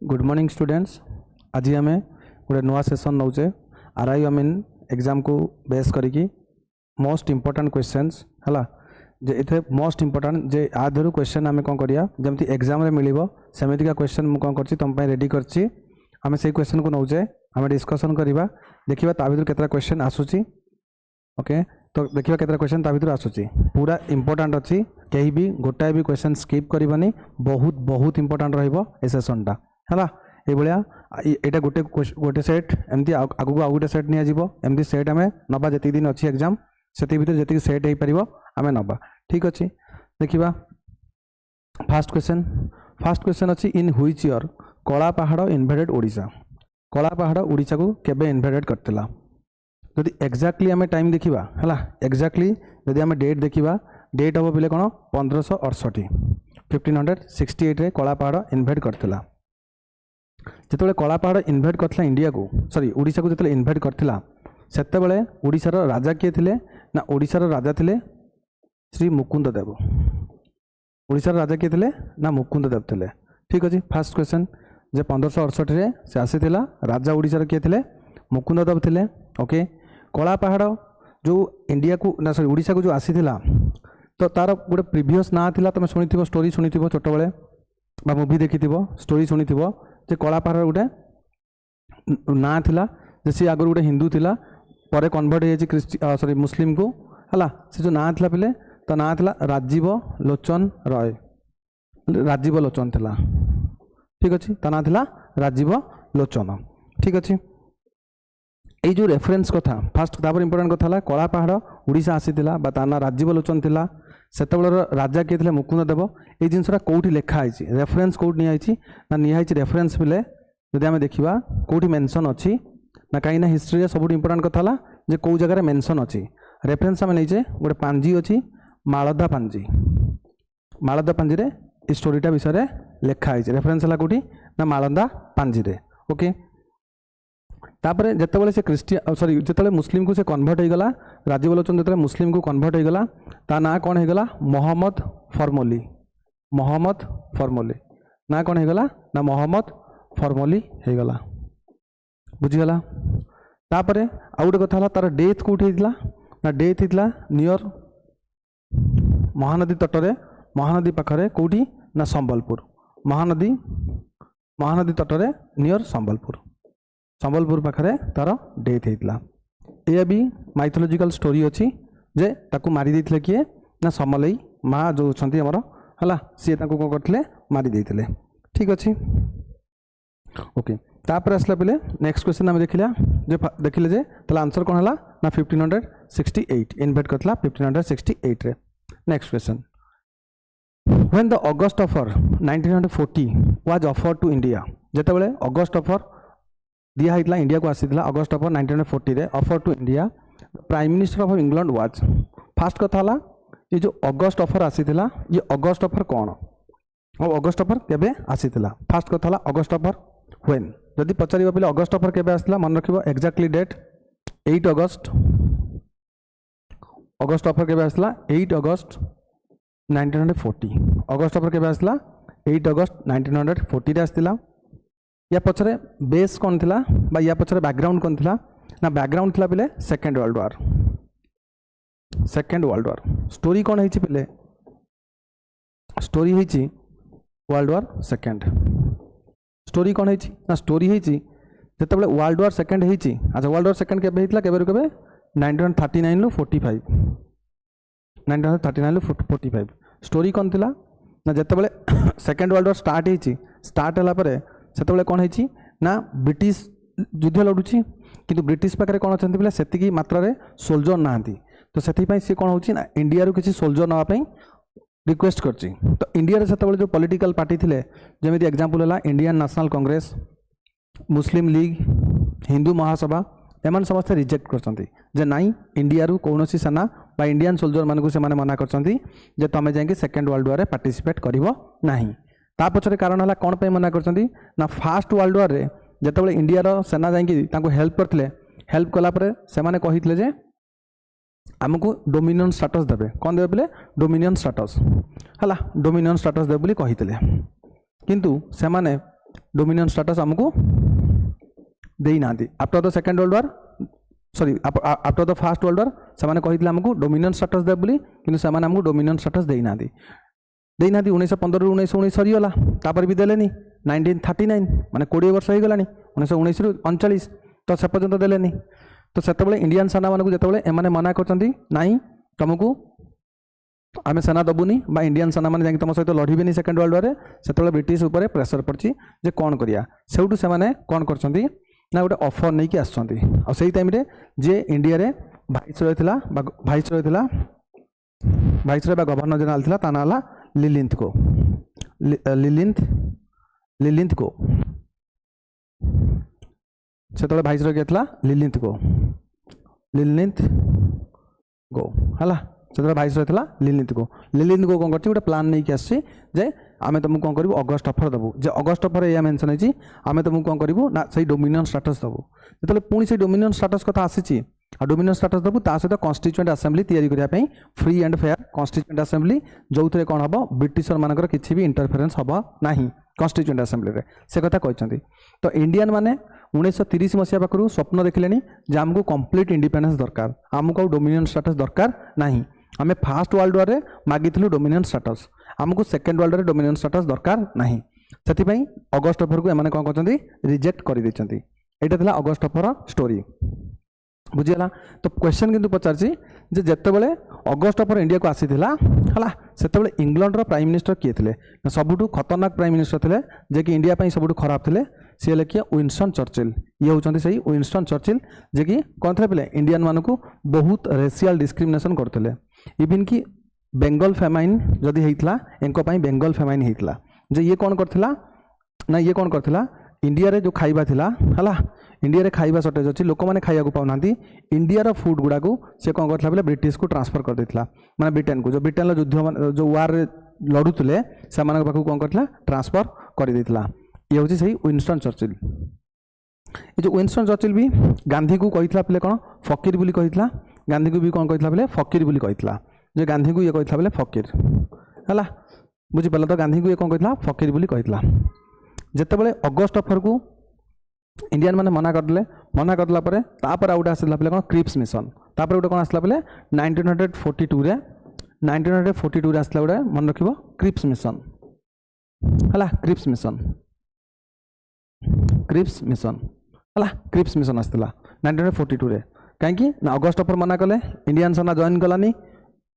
Good morning students. आज आम गोटे नुआ सेसन नौचे आरआई अमीन एग्जाम को बेस करिकी मोस्ट इंपोर्टेंट क्वेश्चंस है जे इथे मोस्ट इंपोर्टेंट जे आधर क्वेश्चन आम कौन करिया जमती एग्जाम रे मिलिबो सेमितिका क्वेश्चन मु कौन करछि तुम पे रेडी करछि। आम से क्वेश्चन को नौचे आम डिस्कशन करिबा देखिबा ता भीतर केतरा क्वेश्चन आसुछि। ओके तो देखिबा केतरा क्वेश्चन ता भीतर आसुछि पूरा इंपोर्टेंट अछि कहीं भी गोटाए भी क्वेश्चन स्किप करबानी बहुत बहुत इंपोर्टेंट रहिबो ए सेशनटा है ये भाया यहाँ गोटे गोटे सेट एमती आगू आउ गोटे सेट नि एमती सेट आम नवा जी दिन अच्छी एग्जाम से भर जी सेट हो पार आम नवा ठीक अच्छे। देखा फास्ट क्वेश्चन अच्छी इन व्हिच ईयर कला पहाड़ इन्वेडेड ओडिशा कला पहाड़ ओडिशा को केबे इन्वेडेड करथिला जदि एक्जाक्टली आम टाइम देखा है एक्जाक्टली जदि आम डेट देखा डेट हम पे कौन 1568 1568 रे कला पहाड़ इन्वेड करथिला। जिते कला पहाड़ इन्वेड करथिला इंडिया को सॉरी ओडिशा को जिते इन्वेड करथिला सेते बेले ओडिशार राजा किए थिले ना ओडिशार राजा थिले श्री मुकुंद देव। ओडिशार राजा किए थिले ना मुकुंद देव थिले ठीक अच्छे। फास्ट क्वेश्चन जे 1568 रे से आसीथिला राजा ओडिशार किए थिले मुकुंद देव थिले। ओके कला पहाड़ जो इंडिया को ना सॉरी ओडिशा को जो आसीथिला तो तार गोटे प्रीवियस ना थिला तुम शुणी स्टोरी शुणी छोट बेले बा मूवी देखि स्टोरी शुणी जे कला पहाड़ गोटे ना थिला जे सी आगर गोटे हिंदू थिला पर कन्वर्ट हो क्रिश्चि सॉरी मुस्लिम को है से जो ना थिला पिले तो ना थिला राजीव लोचन रॉय राजीव लोचन थिला ठीक अच्छे ता ना थिला राजीव लोचन ठीक अच्छे। यही जो रेफरेंस कथा फास्ट तापर इंपोर्टेंट कथा है कला पहाड़ ओडिशा आसीथिला बा ता ना राजीव लोचन थिला सेतबेल राजा किए थे मुकुंद देव ये जिनसा कौटी लिखाई रेफरेंस कौट निहाई ना निहाई रेफरेंस बेले जब आम देखा कौटी मेंशन अच्छी ना कहीं हिस्ट्री सब इंपोर्टेंट कथा है जे कौ जगह मेंशन अच्छी रेफरेंस आम नहीं गोटे पांजी अच्छी मालदा पांजी रे इस स्टोरीटा विषय लिखाई रेफरेंस है कौटी ना मालदा पांजी रे। ओके तापर जितेबाला से क्रिश्चियन सॉरी जिते मुस्लिम को से कन्वर्ट हो गला राजीव लोचन जो मुस्लिम को कन्वर्ट हो गला ता ना कौन हो गला मोहम्मद फॉर्मोली ना कौन हो गला ना मोहम्मद फॉर्मोली हो गला बुझीगला। तापर आउ गोटे कथा तार डेथ कौटी ना डेथ होता नियर महानदी तटरे महानदी पाखरे कौटी ना संबलपुर महानदी तटरे नियर संबलपुर पाखरे तार डेथ होता। यह भी माइथोलॉजिकल स्टोरी अच्छी जे ताकू मारी देथिले किए ना समलई माँ जो छंती हमर हला सी ताकू को करथिले मारी देथिले ठीक अच्छे। ओके तापर आसला पले नेक्स्ट क्वेश्चन हम देखिले जे तला आंसर कोन हला ना 1568 इन्वेट करथला 1568 रे। Next question when the August offer 1940 was offered to India जेते बेले ऑगस्ट ऑफर दिया होता इंडिया को आसीथिला ऑगस्ट ऑफर 1940 रे offer to India prime minister of England was first कथा है ये जो ऑगस्ट ऑफर आसीथिला ये ऑगस्ट ऑफर कौन और ऑगस्ट ऑफर केबे आसीथिला फास्ट कथा है ऑगस्ट ऑफर व्हेन जदि पचारिबा पहिले ऑगस्ट ऑफर केबे आसीथिला मन रखिबो एक्जाक्टली डेट 8 अगस्त ऑगस्ट ऑफर केबे आसीथिला 8 अगस्त 1940 ऑगस्ट ऑफर केबे आसीथिला 8 अगस्त 1940 रे आसीथिला। या पछरे बेस कौन थिला बा या पछरे बैकग्राउंड कौन थिला ना बैकग्राउंड थिला पहिले सेकेंड वर्ल्ड वार स्टोरी कौन है पहले स्टोरी है वर्ल्ड वार सेकेंड स्टोरी कौन है ना स्टोरी है जिते बड़े वर्ल्ड वार सेकेंड है अच्छा वर्ल्ड वार सेकेंड केबे होता केबे 1939 लो 45 1939 लो 45 स्टोरी कौन थिला ना जिते बड़े सेकेंड वर्ल्ड वार स्टार्ट है पर से कौन है ना ब्रिटिश युद्ध लड़ुची किंतु ब्रिटिश पाखे कौन अच्छा बोले से मात्रा सोल्जर ना तो से सी कौन हो इंडिया किसी सोल्जर नापी रिक्वेस्ट करची तो इंडिया से जो पॉलिटिकल पार्टी थे जमी एग्जांपल है इंडियन नेशनल कांग्रेस मुस्लिम लीग हिंदू महासभा एम समस्त रिजेक्ट कर नाई इंडिया कौन सेना बा इंडियन सोल्जर मानक से मना कर तुम जाकि सेकेंड वर्ल्ड वार पार्टिसिपेट करना ता पछरे कारण है कौन पे मना कर ना फास्ट वर्ल्ड वार रे जिते इंडियार सेना जाकि हेल्प करते हेल्प कलापर से कहते जे आमको डोमिनियन स्टाटस देवे कौन देवे बोले डोमिनियन स्टाटस है डोमिनियन स्टाटस देवे कहते किंतु से डोमिनियन स्टेटस आमको देई ना after the second world war sorry after the first world war से कही आमको डोमिनियन स्टेटस दे बोली कि से आमको डोमिनियन स्टेटस देना 1915 ରୁ 1919 सरीगला तापर भी देलेनी 1939 माने 20 वर्ष हो गलानी 1919 ରୁ 39 तो से पर्यंत देलेनी तो सेतबेले इंडियन सेना मानक जेतबेले एमाने मना करचंती नाही तुमको आमे सेना दबुनी बा इंडियन सेना माने जाके तुम सहित लड़िबेनी सेकेंड वर्ल्ड वार सेतबेले ब्रिटिश ऊपर प्रेशर पड़ची जे कोन करिया सेउटू से माने कोन करचंती ना गोटे ऑफर नहीं कि आछंती आ सेही टाइम रे जे इंडिया रे वाइसरॉय थिला वाइसरॉय बा गवर्नर जनरल थिला ता नाला लिलिंथ को से भाइसरॉय के थिला लिलिंथ को हला से भाइसरॉय थिला लिलिंथ को कौन करछि गोटे प्लान नहीं कि आछि जे आमे तुमको कौन करिवो अगस्त ऑफर दबु जे अगस्त ऑफर या मेंशन होछि आमे तुमको कौन करिवो ना सही डोमिनियन स्टेटस दबु जेतले पुणी से डोमिनियन स्टेटस कथा आसीछि आ डोमिनियन स्टेटस दबु ता सहित कॉन्स्टिट्यूएंट असेंबली तैयारी करिया पई free and fair constituent assembly जोथरे कोन हबो ब्रिटिशर मानकर किछि भी इंटरफेरेंस हबो नाही कॉन्स्टिट्यूएंट असेंबली रे से कथा कहचंती तो इंडियन माने 1930 मसीहा पाखरु स्वप्न देखलेनी जे हमको कंप्लीट इंडिपेंडेंस दरकार हमको डोमिनियन स्टेटस दरकार नाही आमे फर्स्ट वर्ल्ड वार रे मागिथिलु डोमिनियन स्टेटस हमको सेकेंड वर्ल्ड रे डोमिनियन स्टेटस दरकार नाही सेति पई अगस्त ऑफर को एमाने कोन करचंती रिजेक्ट करि देचंती एटा थिला अगस्त ऑफर स्टोरी बुझीगला तो क्वेश्चन किंतु पचारछि जे जेतेबेले अगस्त ऑफर इंडिया को आसीथिला हला सेतेबेले इंग्लैंड रो प्राइम मिनिस्टर किए थिले सबुठु खतरनाक प्राइम मिनिस्टर थिले जे कि इंडिया पई सबुठु खराब थिले सी लेखिया विंस्टन चर्चिल ये होचंती सही विंस्टन चर्चिल जे कि कोन थे पिले इंडियन मानको बहुत रेशियल डिस्क्रिमिनेशन करथिले इवन कि बेंगल फेमाइन जदि हेइतला एंको पई बेंगल फेमाइन हेइतला जे ये कोन करथिला ना ये कोन करथिला इंडिया रे जो खाइबा थिला हला इंडिया रे खाइबा शॉर्टेज अछि लोक माने खाइया को पाउनांती इंडिया रो फूड गुडा को से कोन करथिला बेले ब्रिटिश को ट्रांसफर कर देथिला माने ब्रिटेन को जो ब्रिटेन लो युद्ध जो वार रे लडुतले से मानक पाखु कोन करथिला ट्रांसफर कर देथिला ये होची सही विंस्टन चर्चिल ये जो विंस्टन चर्चिल भी गांधी को कहितला पले कोन फकीर बोली कहितला गांधी को भी कोन कहितला पले फकीर बोली कहितला जे गांधी को ये कहितला पले फकीर हला बुझी पले तो गांधी को ये कोन कहितला फकीर बोली कहितला जेतेबेले अगस्त ऑफर को इंडियन माने मना करदला परे तापर आउट आसला पले कोन क्रिप्स मिशन तापर उटे कोन आसला पले 1942 रे आसला उटे मन रखिबो क्रिप्स मिशन हला क्रिप्स मिशन आसला 1942 रे काहेकि ना अगस्त ऑफर मना कले इंडियन सेना जॉइन कलानी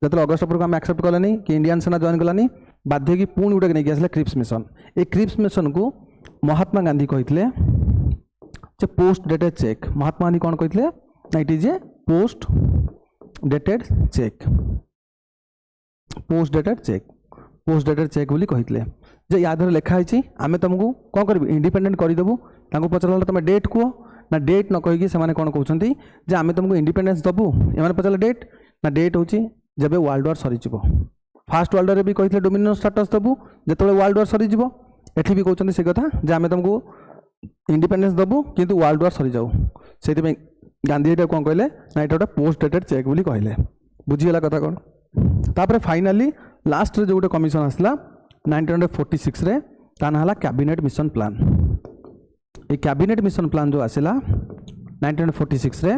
जतले अगस्त ऑफर को हम एक्सेप्ट कलेनी कि इंडियन सेना जॉइन कलानी बाध्य की पुणी उटे नै आसले क्रिप्स मिशन ए क्रिप्स मिशन को महात्मा गांधी कहितले जे post dated cheque Mahatma Gandhi कौन कहितले ना it is A post dated cheque बोली कहितले जे यादर लेखा है आमे तुमको कौन कर इंडिपेंडेंट करदेबू तांको पचारला तुम डेट कह ना डेट न कहीकि से कौन कहते जे आमे तुमको इंडिपेंडेंस दबू एमाने पचारला डेट ना डेट होची जबे वर्ल्ड वार सरी जिवो फर्स्ट वर्ल्ड वार भी कहितले डोमिनियन स्टेटस दबू जेतले वर्ल्ड वार सरी जिवो एठी भी कहते से कथा जे आमे तुमको इंडिपेंडेंस दबू किंतु वर्ल्ड वार सरी जाऊ से गांधी एटा कौन कहले ना एटा पोस्ट डेटेड चेक बोली कहले बुझीगला कथा कौन तापर फाइनली लास्ट रे जो गोटे कमिशन आसला 1946 रे ता ना हला cabinet mission plan A cabinet mission plan जो आसला 1946 रे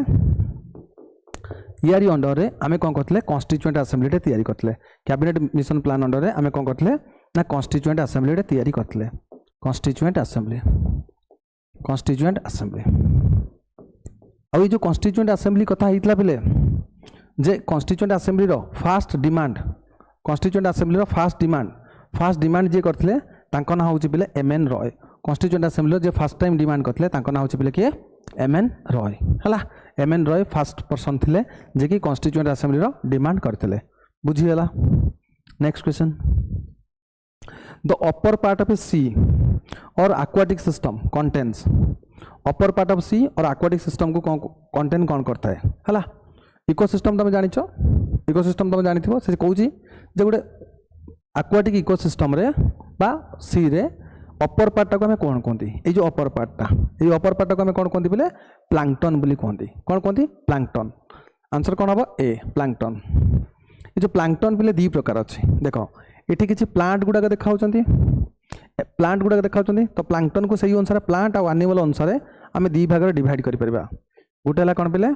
यारी अंडर रे आमे कौन करथले कॉन्स्टिट्यूएंट असेंबली रे तैयारी करथले कैबिनेट मिशन प्लान अंडर रे आमे कौन करथले ना कॉन्स्टिट्यूएंट असेंबली रे तैयारी करथले कॉन्स्टिट्यूएंट असेंबली आ जो कॉन्स्टिट्यूएंट असेंबली कथा हितला पले जे constituent assembly row first demand जे करथले तांको ना होची पले एमएन रॉय कॉन्स्टिट्यूएंट असेंबली रो जे फर्स्ट टाइम डिमांड करथले तांको ना होची पले के एमएन रॉय हला एमएन रॉय फर्स्ट पर्सन थिले जे कि कॉन्स्टिट्यूएंट असेंबली रो डिमांड करथले बुझी गेला next question the upper part of a sea or aquatic system contains upper part of sea or aquatic system को कंटेन कौन करता है हला इकोसिस्टम तुम जानिछ इकोसिस्टम तुम जानिथिबो से कहूची जे गोटे aquatic इकोसिस्टम रे बा सी रे अपर पार्ट को हमें कौन कहती ये जो अपर पार्ट को हमें कौन कहती बोले प्लांक्टन बोली कहती कौन कहती प्लांक्टन आंसर कौन हम ए प्लांक्टन ये जो प्लांक्टन बोले दी प्रकार अच्छे देख ये किसी प्लांट गुड़ाक देखा प्लांट गुड़ा देखा तो प्लांटन को सही अनुसार प्लांट आउ एनिमल अनुसार आम दी भाग में डिवाइड कर गोटे है कौन पे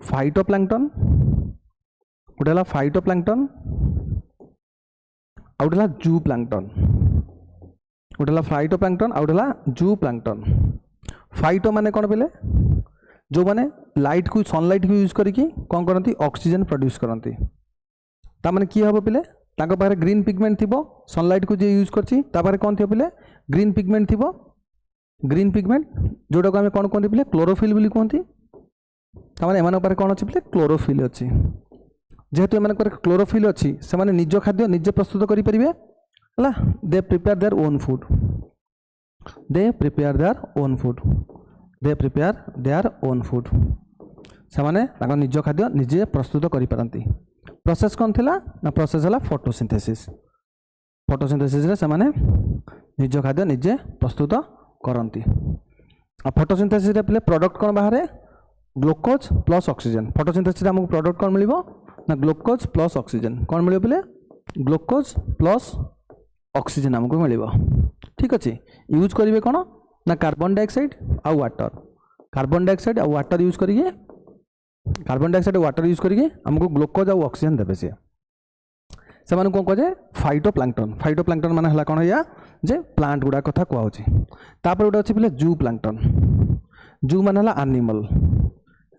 फाइटोप्लांक्टन गोटे है फाइटोप्लांक्टन आउ गोटे जू प्लांक्टन गोटे है फाइटोप्लांक्टन आउ गोटे है जू प्लांक्टन। फाइटो माने कौन पे जो माने लाइट को सनलाइट को यूज करके कौन करती ऑक्सीजन प्रोड्यूस करती ताने किए हम पे ताको पारे ग्रीन पिगमेंट थी सनलाइट को जे यूज करछि तापारे कौन थी पे ग्रीन पिगमेंट थी ग्रीन पिगमेंट जोटा को आम कौन कहते पे क्लोरोफिल बोली कहती ताने एमान पारे कौन अच्छी पे क्लोरोफिल अच्छी जेहेतु एमान क्लोरोफिल अच्छी से माने निज खाद्य निजे प्रस्तुत करि परिबे हला they prepare their own food they prepare their own food they prepare their own food से माने ताको निज खाद्य निजे प्रस्तुत करि पारंती। प्रोसेस कौन थिला ना प्रोसेस है फोटोसिंथेसिस फोटोसिंथेसिस रे से माने निज खाद्य निजे प्रस्तुत करती। आ फोटोसिंथेसिस रे पहले प्रोडक्ट कौन बाहर ग्लूकोज प्लस ऑक्सीजन फोटोसिंथेसिस रे हमको प्रोडक्ट कौन मिलिबो ना ग्लूकोज प्लस ऑक्सीजन कौन मिलिबो पहले ग्लूकोज प्लस ऑक्सीजन हमको मिलिबो ठीक अच्छे। यूज करेंगे कौन ना कार्बन डाइऑक्साइड आ वाटर कार्बन डाइऑक्साइड आ वाटर यूज करिए कार्बन डाइऑक्साइड वाटर यूज करिए हमको ग्लूकोज और ऑक्सीजन देबे से कौन कहे फाइटोप्लांक्टन फाइटोप्लांक्टन माने हला कौन या जे प्लांट गुड़ा कथा कहूँ तापर गोटे अच्छे पे जू प्लांक्टन जू माने हला एनिमल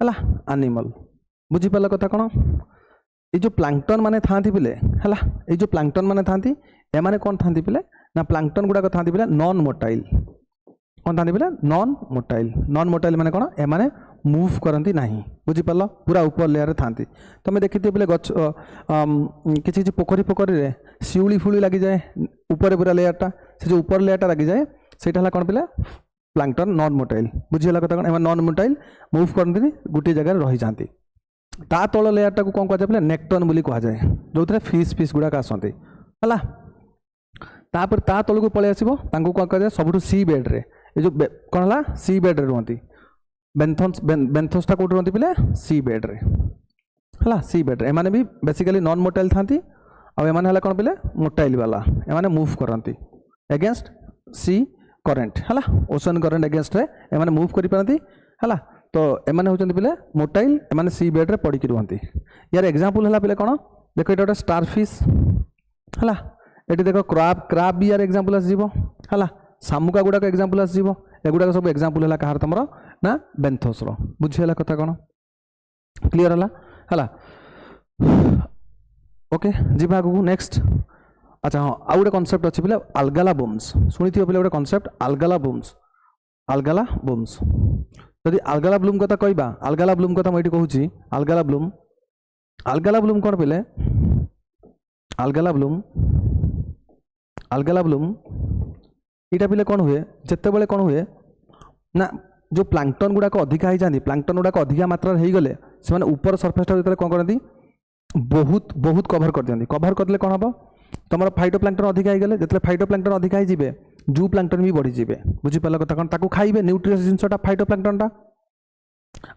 हला एनिमल बुझीपाल कथा कौन ये जो प्लांक्टन माने थांती पिले हला ये जो प्लांक्टन माने थांती ए माने कौन थांती पिले ना प्लांक्टन गुड़ा थांती पिले नॉन मोटाइल कौन थांती पिले नॉन मोटाइल माने कौन ए माने मूव करती नहीं बुझीपाल पूरा ऊपर लेयर थांती तुम देखी पे गच किसी किसी पोखरी पोखरी शिउली फुली लगी जाए ऊपर पूरा लेयरटा से जो ऊपर लेयरटा लगी जाए सेटा कौन पे प्लांक्टन नॉन मोटाइल बुझीगला कथा कौन नॉन मोटाइल मूव करती गोटे जगह रही जाती ता तल लेयरटा को कौन कहुए नेक्टन बोली कहुए जो थे फिश गुड़ाक आसती है तापर ता तल को पलि आसो कौन कहुए सब सी बेड रे ये जो कौन है सी बेड रे रुहती बेन्थोसटा कौट रुहती पे सी बेड रे है सी बेड रे एमाने भी बेसिकली नॉन मोटाइल थांती आने कौन पे मोटाइल वाला एमाने मूव करती एगेंस्ट सी करेन्ट है ओशन करेन्ट एगेंस्ट रे एमाने मूव करि पारती है तो एमाने होचंती पे मोटाइल एमाने सी बेड रे पड़ी रुहती यार एग्जांपल है पे कौन देखो ये गोटे स्टारफिश है ये देख क्राब भी यार एग्जांपल आसो है शामुका गुड़ाक एग्जांपल आसो एगुड़ाक सब एग्जांपल है कहार तुम ना बेन्थोस बुझीगला कथा कौन क्लीयर है ओके जी आगू नेक्स्ट अच्छा हाँ आउ गोटे कनसेप्ट अच्छे पे आल्गाला बूम्स शुणी पे गोटे कनसेप्ट आल्गाला बूम्स जदि आल्गाला ब्लूम कथा कहवा आल्गाला ब्लूम कथा मुझे कहूँ आल्गाला ब्लूम कौन पे आल्गाला ब्लूम यहाँ पे कौन हुए जिते बड़े कौन हुए ना जो प्लांक्टन गुड़ाक अधिका हो जाती प्लांक्टन गुड़ाक अधिका मात्रा हो गले से ऊपर सरफेसटा जो कौन करती बहुत बहुत कभर कर दिखती कभर करदे कौन हम तुम फाइटोप्लांक्टन अधिका हो गले जो फाइटोप्लांक्टन अधिका हो जू प्लांक्टन भी बढ़ी जाए बुझीपाल कथा कौन ताको खाइबे न्यूट्रियस जिनसटा फाइटोप्लांक्टनटा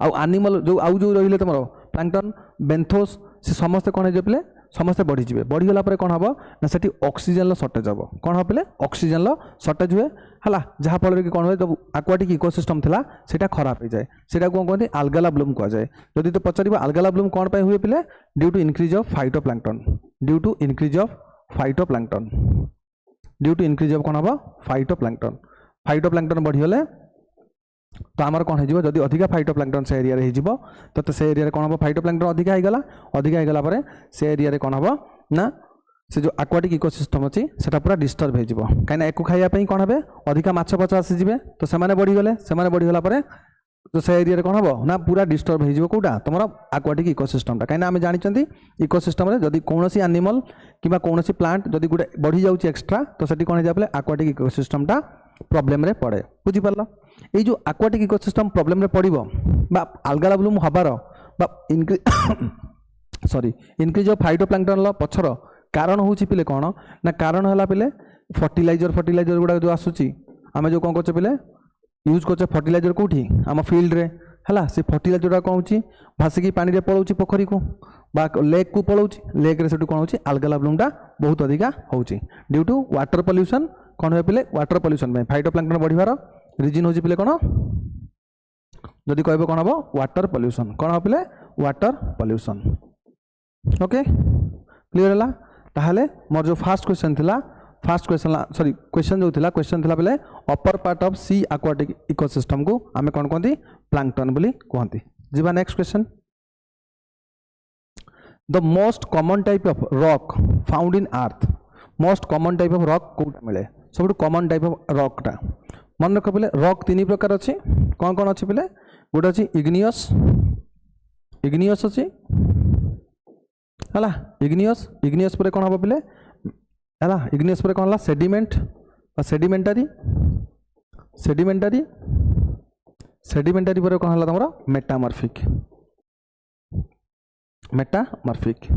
आउ एनिमल जो आउ जो रही तुम प्लांक्टन बेन्थोस से समस्ते कौन हो पे समस्ते बढ़ीजे बढ़ीगला कौन हम ना से ऑक्सीजन सर्टेज हम कौन हम पे ऑक्सीजन सर्टेज हुए है जहाँफल कि कौन हुए जो आक्वाटिक इकोसिस्टम था सीटा खराब हो जाए सीटा कौन कहते आल्गाला ब्लूम कहुए जदि तो पचार आल्गाला ब्लूम कौन हुए पे due to increase of phytoplankton due to increase of कौन हम फाइटोप्लांक्टन बढ़ीगले तो आमर कौन हो जदि अधिका फाइटोप्लांक्टन से एरिया हो तो से एरिया कौन हम फाइटोप्लांक्टन अधिका होगला से एरिया कौन हम ना से जो आक्वाटिक इकोसिस्टम अच्छी से पूरा डिस्टर्ब हो कहीं एक खायापी कौन हे अधिका माछ पछ आसीजे तो से बढ़ीगले से बढ़ीगला तो से एरिया कौन हम ना पूरा डिस्टर्ब हो कौटा तुम आक्वाटिक इकोसिस्टमटा कहीं आम जानते इकोसिस्टम जदि कौन एनिमल कि कौन प्लांट जदि गोटे बढ़ी जाऊँगी एक्सट्रा तो से कौन हो आक्वाटिक इकोसिस्टमटा प्रोब्लेम रे पड़े बुझीपार ये जो आक्वाटिक इकोसिस्टम प्रोब्लेम रे पड़ो आल्गाला ब्लूम हबार इनक्रीज ऑफ फाइटोप्लांक्टन पछर कारण हूँ पे कौन ना कारण है पे फर्टिलाइजर गुड़ा जो आसूची आम जो कौन कर पे यूज कर फर्टिलाइजर कौटी आम फिल्ड रे है से फर्टिलाइजर कौन हो भासिकी पानी रे पलाऊँ पोखरी को बा लेक को पलाऊँ लेक रे कौन हो आल्गाला ब्लूमटा बहुत अधिका हो ड्यू टू वाटर पॉल्यूशन कौन हुए पिले वाटर पॉल्यूशन फाइटोप्लांक्टन बढ़िबार रीजन होची पिले कौन जदि कहबो कौन हम वाटर पॉल्यूशन कौन हम पिले वाटर पॉल्यूशन ओके क्लियर है ताहले मोर जो फास्ट क्वेश्चन थिला फास्ट क्वेश्चन सॉरी क्वेश्चन जो थिला क्वेश्चन थिला पिले upper part of sea aquatic ecosystem को आमे कौन कहती प्लांक्टन बोली कहती जीवा next question the most common type of rock found in earth most common type of rock कोटा मिले सब कॉमन टाइप ऑफ रॉकटा मन रख पे रॉक तीन प्रकार अच्छी कौन कौन अच्छी पे गोटे अच्छी इग्नियस इग्नियस अच्छी है इग्नियस इग्नियस पर कौन हम पे है इग्नियस पर कौन है सेडिमेंट सेडिमेंटारी सेडिमेंटारी सेडिमेंटारी पर कौन है तुम मेटामॉर्फिक मेटामॉर्फिक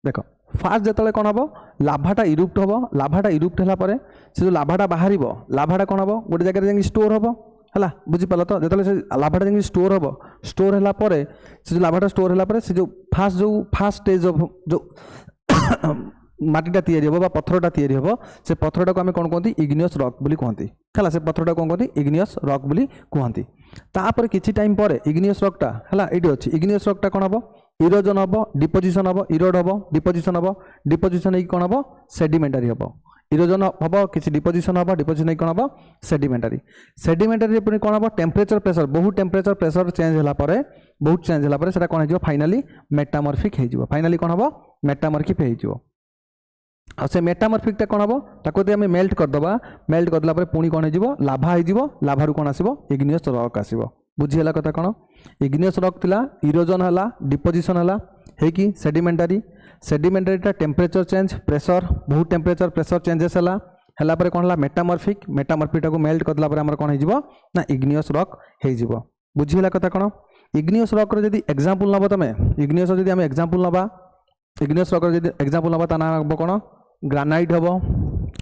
देख फास्ट जिते कौन हम लाभाटा इरुप्ट हम लाभाटा इरुप्ट है से जो लाभाटा बाहर लाभाटा कौन हम गोटे जगह स्टोर हम है बुझीपाल तो जो लाभाटा जा स्टोर हम स्टोर है से जो लाभाटा स्टोर है से जो फास्ट स्टेज ऑफ जो माटीटा तैयारी हम पत्थरटा तैयारी हम से पत्थरटा को आम कौन कहते इग्नियस रॉक बोली कहती है से पत्थरटा कौन कहते इग्नियस रॉक बोली कहती तापर किछि टाइम पर इग्नियस रॉकटा है ये अच्छी इग्नियस रॉकटा कौन हम इरोजन हम डिपोजिशन हम इरोड हम डिपोजिशन ही कौन हम सेडिमेंटारी हम इरोजन हम किसी डिपोजिशन हम डिपोजिशन कौन हम सेडिमेंटारी सेडिमेंटारी पुणी कौन हम टेम्परेचर प्रेशर बहुत टेम्परेचर प्रेशर चेंज होला परे बहुत चेंज होला परे सेटा कौन हो फाइनाली मेटामॉर्फिक हो फाइनाली कौन हम मेटामॉर्फिक हो से मेटामॉर्फिकटा कौन हम ताको यदि आम मेल्ट करदे मेल्ट करदेला पुणी कौन हो लाभा हो लाभारू कौन आसो इग्नियस रॉक आसो बुझीगला कथा कौन इग्नियस रॉक थिला इरोजन है डिपोजिशन है कि सेडिमेंटारी सेडिमेंटारीटा टेम्परेचर चेंज प्रेशर बहुत टेम्परेचर प्रेशर चेंजेस है पर कौन है मेटामॉर्फिक मेटामॉर्फिकटा को मेल्ट करदेला आम कौन हो ना इग्नियस रॉक हो बुझीगला कथा कौन इग्नियस रॉक जदि एग्जांपल नब तुम इग्नियस जदि आम एग्जांपल नबा इग्नियस रॉक जदि एग्जांपल नबा ता नाम कौन ग्रानाइट हम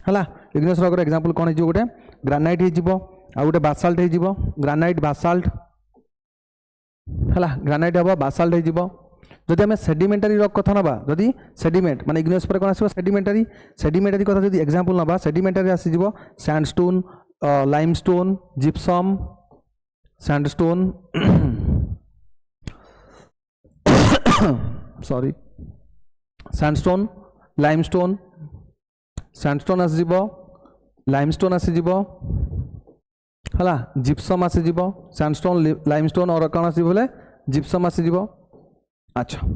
है इग्नियस रॉक एग्जांपल कौन हो गोटे ग्रानाइट हो गोटे बासाल्ट हो ग्रानाइट बासाल्ट है ग्रानाइट हम बासाल्ट हो जदि आम सेडिमेंटारी रॉक कथा नबा जदि सेडिमेंट माने इग्नियस पर कौन आसो सेडिमेंटारी सेडिमेंटारी कथा जदि एग्जांपल नबा सेडिमेंटारी आसीजिवो sandstone limestone gypsum sandstone sorry sandstone limestone sandstone आसीजिवो लाइमस्टोन आसीजिवो है जिप्सम आसीजिवो सैंडस्टोन लाइमस्टोन और कौन आसीजिवो बोले जिप्सम आसीजिवो अच्छा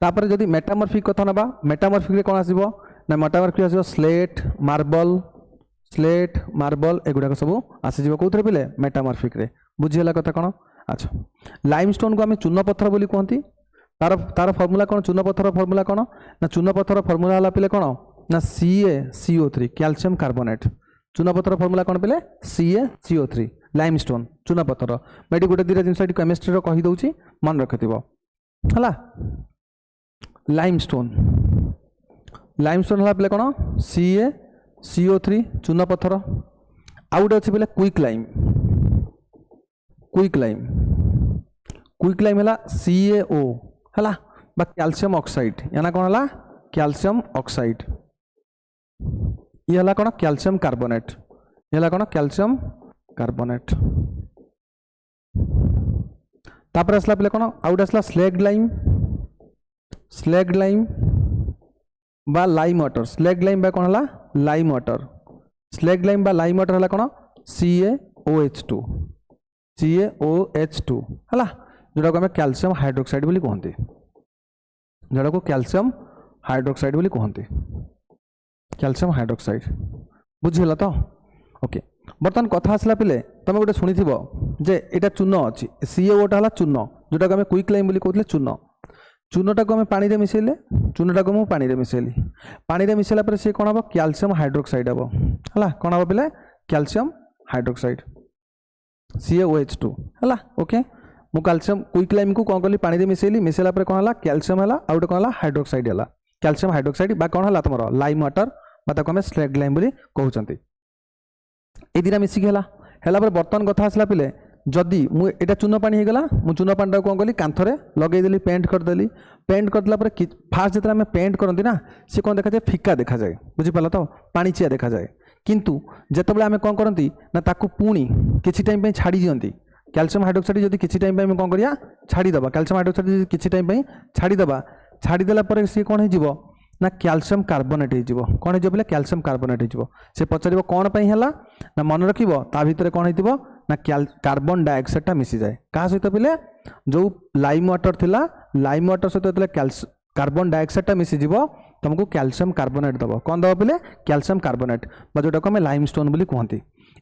तापर जदि मेटामॉर्फिक कथा नबा मेटामॉर्फिक रे कौन आसीबो ना मेटामॉर्फिक आसीबो स्लेट मार्बल एगुडा सब आसीजिवो कोथरे पिले मेटामॉर्फिक रे बुझिला कथा कौन अच्छा लाइमस्टोन को आम चून पत्थर बोली कहती तार तार फर्मूला कौन चून पत्थर फर्मूला कौन ना चून पत्थर फर्मूला है पिले कौन ना CaCO3 कैल्शियम कार्बोनेट चून पत्थर फर्मूला कौन पिले CaCO3 लाइमस्टोन चून पत्थर मैं गोटे दुटा जिन केमिस्ट्री कहीदे मन रखिथ है लाइमस्टोन लाइमस्टोन है पे कौन CaCO3 चून पत्थर आउ गोटे अच्छे पे quick lime quick lime quick lime है CaO है कैल्शियम ऑक्साइड या कौन है कैल्शियम ऑक्साइड ये है कौन कैल्शियम कार्बोनेट ये है कौन कैल्शियम कार्बोनेट तापर आसला पे कौन आउट आसला स्लेग्ड लाइम बा लाइम वाटर स्लेग्ड लाइम बा कौन है लाइम वाटर स्लेग्ड लाइम बा लाइम वाटर है कौन CaOH2 है जोटा को आम कैल्शियम हाइड्रोक्साइड बोली कहते जोटा को कैल्शियम हाइड्रोक्साइड बोली कहते कैल्शियम हाइड्रोक्साइड बुझीगला तो ओके बर्तमान कथा आसला पे तुम गोटे शुणी जे यहाँ चून अच्छी CaOटा है चून जोटा को आम क्विक लाइम बोली कहते चून चूनटा को आम पानी रे मिसेले चूनटा को मुझे पानी रे मिसेली पानी रे मिसेला पर सी कौन हम कैल्शियम हाइड्रोक्साइड हम है कौन हम पे कैल्शियम हाइड्रोक्साइड CaOH2 है ओके मु कैल्शियम क्विक लाइम को कौन कली पानी रे मिसेली मिसेला पर कौन है कैल्शियम है आउ गोटे कौन है हाइड्रोक्साइड है कैल्शियम हाइड्रोक्साइड बा कौन है तुम लाइम वाटर बात आम स्लेग्ड लाइम बोली कहते ये दिना मिसिक है बर्तमान कथा आसला पे जदि मुझे चून पानी होगला मुझे चून पानी कौन कली कांथरे लगेदेली पेंट करदेली पेंट करदेला फास्ट जो आम पेंट करती ना सी कौन देखा जाए फिका देखा जाए बुझीपाल तो पाणीचिया देखा जाए किंतु जेतेबेले आमे कोन करंती ना ताकू पुणी किछि टाइम पे छाड़ी दियंती कैल्शियम हाइड्रोक्साइड जदि किछि टाइम पे आमे कोन करिया छाड़ी दबा कैल्शियम हाइड्रोक्साइड जदि किछि टाइम पे छाड़ी दबा छाड़ी देला परे सी कोन हे जिवो ना कैल्शियम कार्बोनेट हे जिवो कोन हे जिवो बोले कैल्शियम कार्बोनेट हे जिवो से पचारिबो कोन पई हला ना मन रखिबो ता भितरे कोन हेतिबो ना कार्बन डाइऑक्साइड टा मिसी जाए का सहित पिले जो लाइम वाटर थिला लाइम वाटर सहित तले कार्बन डाइऑक्साइड टा मिसी जिवो तुमको कैल्शियम कार्बोनेट दबो कोन दबो पिले कैल्शियम कार्बोनेट बा जोटा को हम लाइमस्टोन बोली कहंती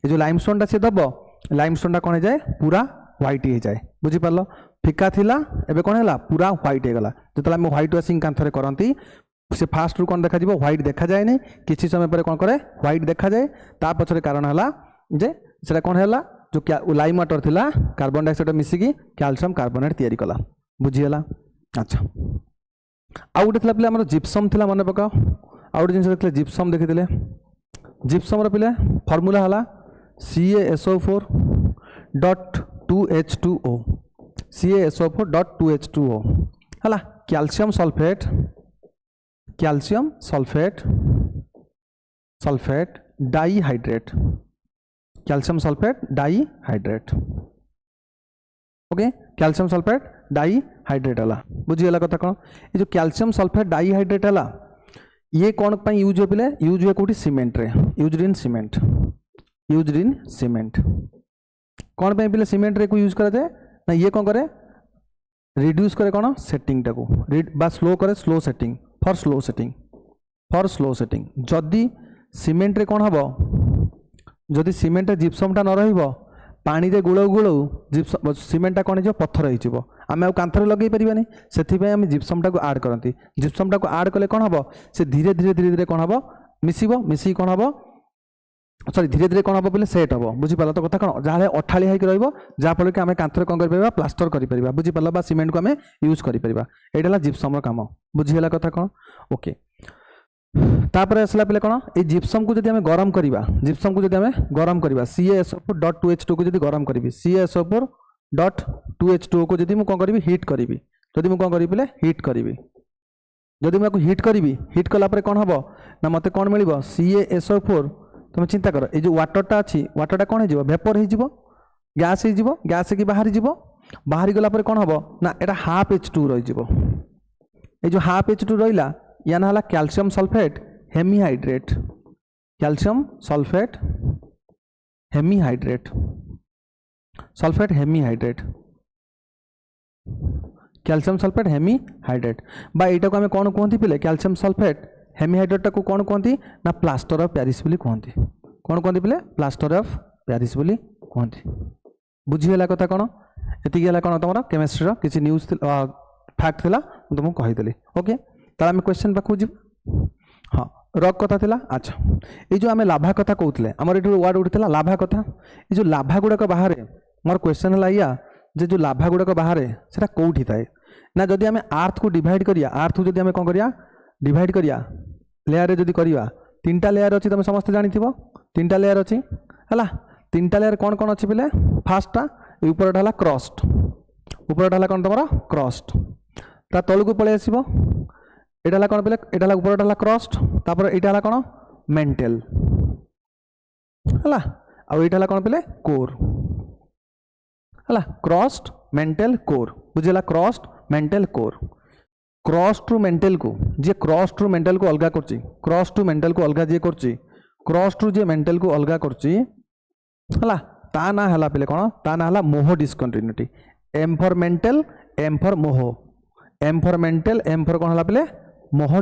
ए जो लाइमस्टोन टा से दबो लाइमस्टोन टा कोन हे जाए पूरा व्हाइट हे जाए बुझी पारलो फिका थिला एबे कोन हैला पूरा व्हाइट हे गला जतला हम व्हाइट वाशिंग कांथरे करंती से फास्ट रु कोन देखा जिवो व्हाइट देखा जाए नै किछि समय पर कोन करे व्हाइट देखा जाए ता पछरे कारण हला जे सेटा कोन हैला जो लाइम वाटर थिला कार्बन डाइऑक्साइड मिसिकी कैल्शियम कार्बोनेट तैयारी कला बुझी हला अच्छा आउ गोटे थिला पिले हमर जिप्सम थिला मने पकाओ आउ गोटे जिंस देखले जिप्सम देखिथिले जिप्सम र पिले फार्मूला हला CaSO4.2H2O CaSO4.2H2O हला calcium sulphate dihydrate calcium sulphate dihydrate okay calcium sulphate dihydrate हला बुझी हला कथा कोन ए जो कैल्शियम सल्फेट डाइहाइड्रेट हला ये कोन पई यूज हो पिले यूज हो कोठी सीमेंट रे यूज्ड इन सीमेंट कोन पई पिले सीमेंट रे को यूज करा जाए ना ये कोन करे रिड्यूस करे कोन सेटिंग टाको बा स्लो करे slow setting for slow setting जदी सीमेंट रे कोन हबो जदि सीमेंट जिप्सम टा न रहिबो पानी रे गुळौ जिप्सम सीमेंट टा कोन जो पत्थर होई जिवो आमे आ कांथरे लगेई परिबानी सेथि पे हम जिप्सम टा को ऐड करंती जिप्सम टा को ऐड कले कोन हबो से धीरे धीरे कोन हबो मिसी कोन हबो सॉरी धीरे धीरे कोन हबो बोले सेट हबो बुझी पाला तो कथा कोन जाले अठाली हाई रहइबो जा फल के आमे कांथरे कोन कर परिबा प्लास्टर करि परिबा बुझी पाला बा सीमेंट को आमे यूज करि परिबा एटाला जिप्सम रो काम बुझी हला कथा कोन ओके तापर असला पले कोन ए जिप्सम को जदि हमें गरम करिबा CaSO4.2H2 को जदि गरम करबी CaSO4.2H2 को जदि मु कोन करबी हीट करबी जदि मु कोन करबी पले हीट करबी जदि मु हीट करबी हीट कला परे कोन हबो ना मते कोन मिलिबो CaSO4 तुम चिंता कर ए जो वाटर टा अछि वाटर टा कोन हे जिवो वेपर हे जिवो गैस की बाहर जिवो बाहरी गला परे कोन हबो ना एटा हाफ H2 रहि जिवो ए जो हाफ H2 रहिला या ना हला calcium sulphate hemihydrate calcium sulphate hemihydrate बा एटा को हमें कोन कहंती पिले कैल्शियम सल्फेट हेमीहाइड्रेट को कोन कहंती ना प्लास्टर ऑफ पेरिस बोली कहंती कोन कहंती पिले प्लास्टर ऑफ पेरिस बोली कहंती बुझी हला कथा कोन एति गेला कोन तमरा केमिस्ट्री रो किछि न्यूज़ फैक्ट थिला तुमको कहि देली ओके ताला हम क्वेश्चन पाखु जी हाँ रॉक कथा थिला अच्छा ये जो आमे लाभा कथा कहउतले हमर एठो वर्ड उठितला लाभा कथा ये जो लाभा गुडा को बाहर मोर क्वेश्चन हला या जे जो लाभा गुडा को बाहर सेटा कोठी थाए ना जदि आमे अर्थ को डिवाइड करिया अर्थ को जदि आमे कोन करिया डिवाइड करिया लेयर रे जदि करिया तीनटा लेयर अछि तुम समस्त जानिथिबो तीनटा लेयर अछि हला तीनटा लेयर कोन कोन अछि बिले फर्स्ट टा ऊपर ढाला क्रस्ट ऊपर ढाला कोन तमरा क्रस्ट ता तळ को पळे आसीबो एटा ला कोन बिले एटा ला ऊपर ढाला क्रस्ट तापर एटा ला कोन मेंटल हला आ एटा ला कोन बिले कोर हला क्रस्ट मेंटल कोर बुझिला crust mantle core cross to mantle को जे क्रॉस टू मेंटल को अलगा करची क्रॉस टू मेंटल को अलगा जे करची क्रॉस टू जे मेंटल को अलगा करची हला ता ना हला पले कोन ता ना हला Moho discontinuity M for mantle M for Moho M for mantle M for कोन हला पले मोह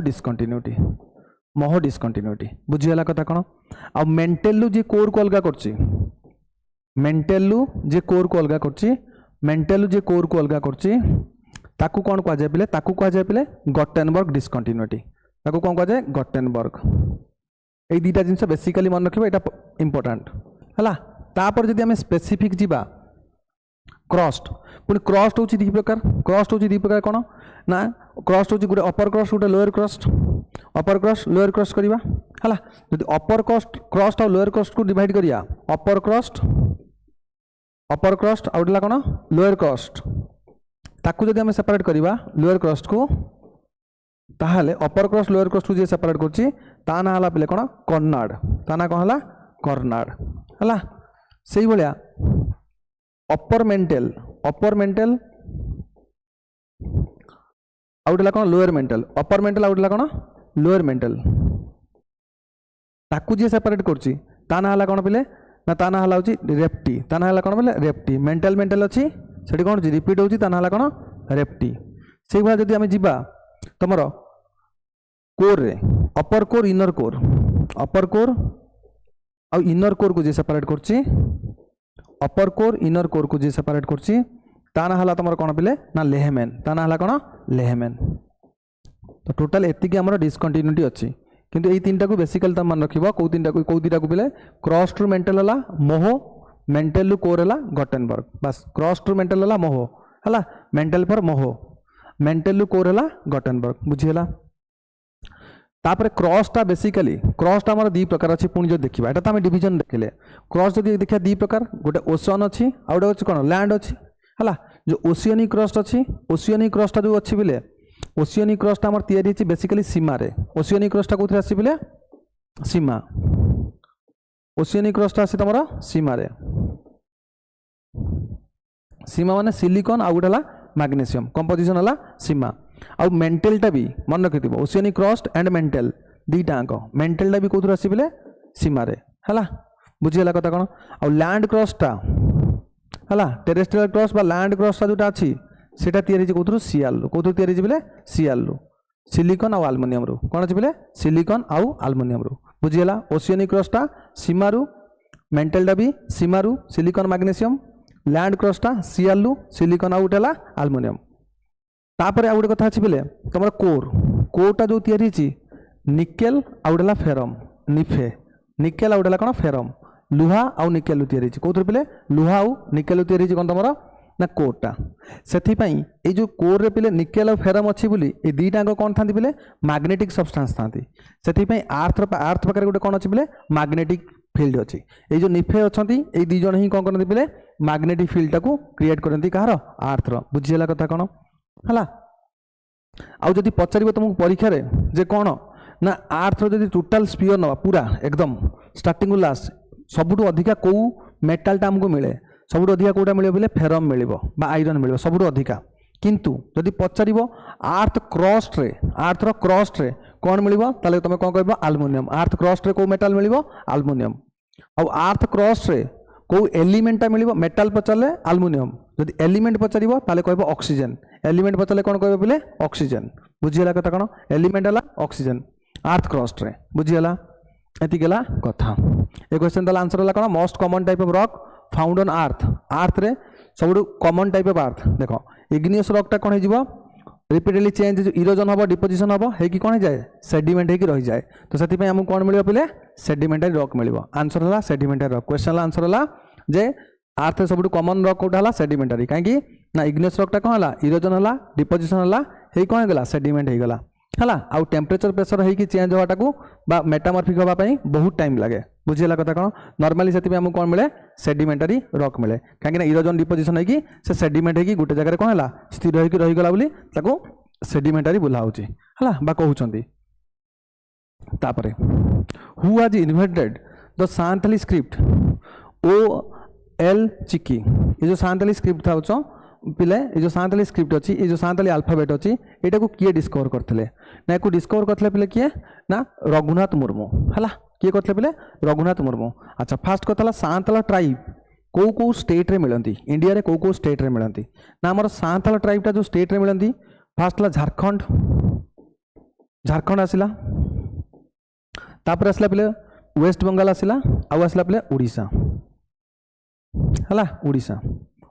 डिस्कंटिन्यूटी बुझी हला कथा कोन आ मेंटल लु जे कोर को अलगा करची मेंटल लु जे कोर को अलगा करची मेंटल लु जे कोर को अलगा करची ताकू कौन कह जाए पिले ताकू कह जाए पिले गटेनबर्ग डिस्कंटिन्यूटी ताकू कौन कह जाए गटेनबर्ग ए दीटा जिनस बेसिकली मन रखिबो एटा इंपोर्टेंट हला तापर जदि हम स्पेसिफिक जीवा क्रस्ट पुनी क्रस्ट होची दी प्रकार कोन ना क्रस्ट होची गुटे अपर क्रस्ट गुटे लोअर क्रस्ट करिवा हला जदि अपर क्रस्ट और लोअर क्रस्ट को डिवाइड करिया अपर क्रस्ट आउटला कोन लोअर क्रस्ट ताकू जदि हमें सेपरेट करिवा लोअर क्रस्ट को ताहाले अपर क्रस्ट लोअर क्रस्ट को जे सेपरेट करछि ता ना हला पिले कोन कर्नाड ता ना कोन हला कर्नाड हला सेही भलिया अपर मेंटल आउटला कोन लोअर मेंटल अपर मेंटल आउटला कोन लोअर मेंटल ताकू जे सेपरेट करछि ता ना हला कोन पिले ना ता ना हला होछि रेप्टी ता ना हला कोन पिले रेप्टी मेंटल अछि सेठी कोन होछि रिपीट होछि ता ना हला कोन रेप्टी सेही भलिया जदि आमे जिबा तमरो कोर रे अपर कोर आ इनर कोर को जे सेपरेट करछि अपर कोर इनर कोर को जे सेपरेट करछि ता ना हला तमरो कोन पिले ना लेहमेन ता ना हला कोन लेहमेन तो टोटल एतिकी हमर डिसकंटिन्यूटी अछि किंतु एई तीनटा को बेसिकली त मन रखिबो को तीनटा को पिले क्रॉस टू मेंटल हला मोहो मेंटल टू कोर हला गटेनबर्ग बस क्रॉस टू मेंटल हला मोहो हला मेंटल पर मोहो मेंटल टू कोर हला गटेनबर्ग बुझियला तापर क्रॉसटा बेसिकली क्रॉसटा हमर दी प्रकार अछि पुणी जो देखिबा एटा त हम डिवीजन देखले क्रॉस जदि देखिया दी प्रकार गोटे ओशन अछि आ गोटे अछि कोन लैंड अछि हला जो ओशियनिक क्रॉस अछि ओशियनिक क्रॉसटा जो अछि बिले ओशियनिक क्रॉसटा हमर तयारी अछि बेसिकली सीमा रे ओशियनिक क्रॉसटा कोथि अछि बिले सीमा ओशियनिक क्रॉसटा अछि तमरा सीमा रे सीमा माने सिलिकॉन आ गोटे हला मैग्नीशियम कंपोजिशन हला सीमा आ मेंटलटा भी मन रखिथिबो ओशियनिक क्रॉस एंड मेंटल दीटा अंक मेंटलटा भी कोथि अछि बिले सीमा रे हला बुझियला कथा कोन आ लैंड क्रॉसटा हला टेरेस्ट्रियल क्रॉस बा लैंड क्रॉसटा जोटा अछि सेटा तयारी अछि कोथु सीएल कोथु तयारी अछि बिले सीएल सिलिकॉन आ एल्युमिनियम रो कोन अछि बिले सिलिकॉन आ एल्युमिनियम रो बुझियला ओशियनिक क्रॉसटा सीमारू मेंटलटा भी सीमारू सिलिकॉन मैग्नीशियम लैंड क्रॉसटा सीएल सिलिकॉन आ उठला एल्युमिनियम तापर आ गोटे कथा अछि बिले तमर कोरटा जो तयारी अछि निकेल आ उठला फेरम निफे निकेल आ उठला कोन फेरम लुहा आ निकेल तयारी अछि कोथु बिले लुहा आ निकेल तयारी अछि कोन तमर ना कोरटा सेथि पई ए जो कोर रे पिले निकेल और फेरम अछि बोली ए दीटा को कोन थांती बिले मैग्नेटिक सब्सटेंस थांती सेथि पई अर्थ पाकर गोटे कोन अछि बिले मैग्नेटिक फील्ड अछि ए जो निफे अछंती ए दी जण ही कोन करनती बिले मैग्नेटिक फील्ड टाको क्रिएट करनती कहार अर्थ रो बुझियला कथा कोन हला आउ जदि पचारिबो तुमको परीक्षा रे जे कोन ना अर्थ रो जदि टोटल स्फीयर नवा पूरा एकदम स्टार्टिंग लास्ट सबुठु अधिका को मेटालटा हमको मिले सबुठु अधिका कोटा मिले बोले फेरम मिलिबो बा आयरन मिलिबो सबुठु अधिका किंतु जदि पचारिबो अर्थ रो क्रॉस रे कोन मिलिबो ताले तमे कोन कहबो एल्युमिनियम अर्थ क्रॉस रे को मेटल मिलिबो एल्युमिनियम आ अर्थ क्रॉस रे को एलिमेंटा मिलिबो मेटल पचारले एल्युमिनियम जदि एलिमेंट पचारिबो ताले कहबो ऑक्सीजन एलिमेंट पचारले कोन कहबो बोले ऑक्सीजन बुझियला कथा कोन एलिमेंट हला ऑक्सीजन अर्थ क्रॉस रे बुझियला एति गेला कथा ए क्वेश्चन दा आंसर हला कोन most common type of rock found on earth रे सबुठु कॉमन टाइप ऑफ अर्थ देखो इग्नियस रॉक टा कोन हे जिवो रिपीटेडली चेंज इरोजन हबो डिपोजिशन हबो हे कि कोन जाय सेडिमेंट हे कि रहि जाय तो सेति पय हमु कोन मिलिबो पहिले सेडिमेंटरी रॉक मिलिबो आंसर हला सेडिमेंटरी रॉक क्वेश्चन हला आंसर हला जे अर्थ सबुठु कॉमन रॉक कोटा हला सेडिमेंटरी काहे कि ना इग्नियस रॉक टा कोन हला इरोजन हला डिपोजिशन हला हे कोन गेला सेडिमेंट हे गेला हला आउ टेम्परेचर प्रेशर हे कि चेंज होवाटा को बा मेटामॉर्फिक होबा पय बहुत टाइम लागे बुझियला कथा कोन नॉर्मली सेति पय हमु कोन मिले सेडिमेंटरी रॉक मिले काहे कि ना इरोजन डिपोजिशन हे कि से सेडिमेंट हे कि गुटे जगह रे कोन हला स्थिर हे कि रहि गेला बोली ताको सेडिमेंटरी बुला होची हला बा कहउचंती तापरे who has invented the Santhali script Ol Chiki ये जो सांथाली स्क्रिप्ट था उचो पिले ये जो सांथाली स्क्रिप्ट अछि ये जो सांथाली अल्फाबेट अछि एटा को किए डिस्कवर करथले ना को डिस्कवर करथले पिले किए ना रघुनाथ मुर्मू हला किए करथले पिले रघुनाथ मुर्मू अच्छा फास्ट कथला सांथाला ट्राइब को स्टेट रे मिलंती इंडिया रे को स्टेट रे मिलंती ना हमर सांथाला ट्राइब ता जो स्टेट रे मिलंती फास्ट ला झारखंड आसिला तापर आसला पिले वेस्ट बंगाल आसिला आउ आसला पिले ओडिशा हला ओडिशा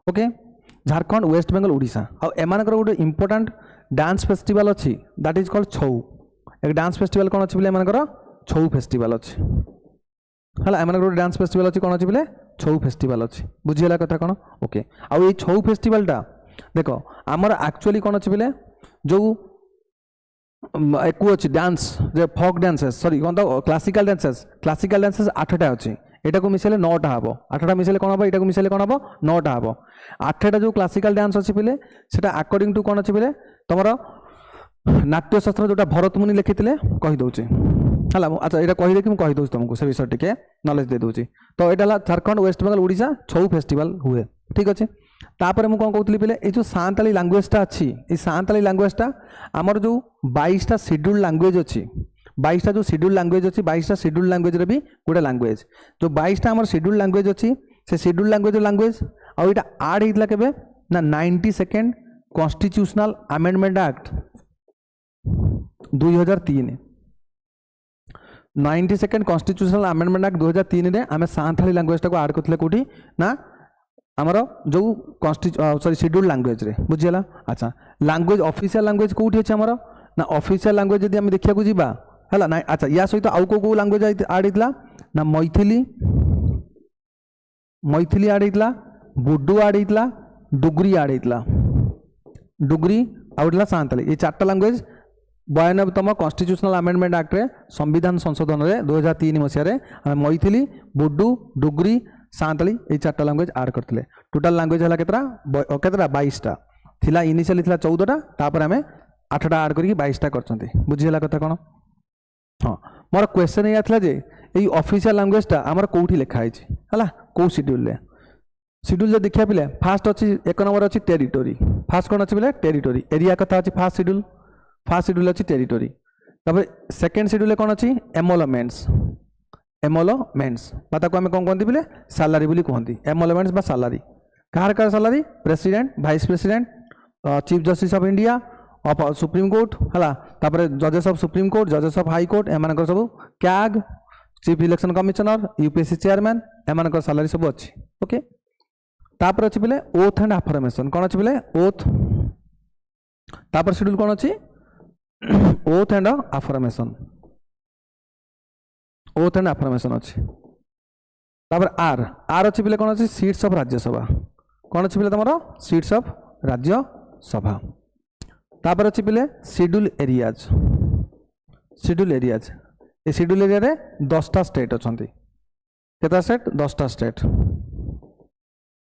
ओके झारखंड वेस्ट बंगाल ओडिशा आ एमानकर गोटे इंपोर्टेंट डांस फेस्टिवल अछि दैट इज कॉल्ड छऊ एक डांस फेस्टिवल कोन अछि बिले एमानकर छऊ फेस्टिवल अछि हला एमानकर गोटे डांस फेस्टिवल अछि कोन अछि बिले छऊ फेस्टिवल अछि बुझियला कथा कोन ओके आ ए छऊ फेस्टिवल टा देखो हमर एक्चुअली कोन अछि बिले जो एकु अछि डांस जे फोक डांसेस सॉरी कोन तो क्लासिकल डांसेस 8टा अछि एटा को मिसेले 9टा हबो 8टा मिसेले कोन हबो एटा को मिसेले कोन हबो 9टा हबो 8टा जो क्लासिकल डांस अछि बिले सेटा अकॉर्डिंग टू कोन अछि बिले तमरो नाट्यशास्त्र जोटा भरत मुनि लिखिथिले कहि दउचे है। अच्छा यहाँ कहीदे कि कहीदे तुमको से विषय टी नॉलेज दे दूसरी। तो यहाँ झारखंड वेस्ट बेंगल ओडिशा छऊ फेस्टिवल हुए, ठीक अच्छे। तापर मुझे कौन कहती पे ये जो सांताली लांगुएजटा अच्छी, ये सांताली लांगुएजटा आमर जो 22टा शेड्यूल लांगुएज अच्छी, 22टा जो शेड्यूल लांगुएज अच्छी, 22टा शेड्यूल लांगुएज भी गोटे लांगुएज, जो 22टा आमर शेड्यूल लांगुएज अच्छी से शेड्यूल लांगुएज आईटा आड होता केबे ना 92nd constitutional amendment act 2003, 92nd constitutional amendment act 2003 रे आमे सांताली लांगुएजटा को ऐड करथले कोठी ना आमर जो सॉरी शेड्यूल लैंग्वेज रे, बुझीगला। अच्छा लैंग्वेज ऑफिशियल लैंग्वेज कोठी अछि आमर ना ऑफिशियल लैंग्वेज जदि हम देखिया को जीबा हला ना। अच्छा या सहित आउ को लैंग्वेज ऐड हितला ना मैथिली, मैथिली ऐड हितला, बोडो ऐड हितला, डुगरी ऐड हितला, डुगरी आउटला सांताली, ये चारटा लैंग्वेज 92तम कॉन्स्टिट्यूशनल अमेंडमेंट एक्ट रे संविधान संशोधन रे 2003 मसिया रे मैथिली, बोडो, डुगरी, सांताली ये चारटा लैंग्वेज ऐड करते। टोटाल लैंग्वेज है केतरा 22टा थिला, इनिशियली थिला 14टा, तापर आमे 8टा ऐड करके 22टा करछन्ते, बुझिला कथा कोन। हाँ मोर क्वेश्चन या थिला जे एई ऑफिशियल लैंग्वेजटा हमर कोठी लिखा है हला को शेड्यूल रे। शेड्यूल जे देखिया पिले फास्ट अछि 1 नंबर अछि टेरिटोरी, फास्ट कोन अछि पिले टेरिटोरी, एरिया कथा अछि फास्ट शेड्यूल अछि टेरिटोरी। तबे सेकंड शेड्यूल कोन अछि एमोलमेंट्स, एमोलमेंट्स बात को आम कौन कहते बोले सालारी बोली कहती, एमोलमेंट्स बा salary car car salary president, vice president, chief justice of India, of supreme court है, तापर जजेस ऑफ सुप्रीम कोर्ट, जजेस ऑफ हाई कोर्ट, एम सब CAG, chief election commissioner, UPSC chairman, M salary सब अच्छी। ओके तापर अच्छी बोले ओथ एंड अफर्मेशन, कौन अच्छी बोले ओथ, तापर शेड्यूल कौन अच्छी oath and affirmation, oath and affirmation अच्छी। तापर आर आर अच्छी बोले कौन अच्छी सीट्स ऑफ राज्यसभा, कौन अच्छी बोले तुम सीट्स ऑफ राज्यसभा। तापर अच्छी बोले शेड्यूल एरियाज, शेड्यूल एरियाज ये शेड्यूल एरिया रे 10टा स्टेट अच्छा, केता स्टेट 10टा स्टेट।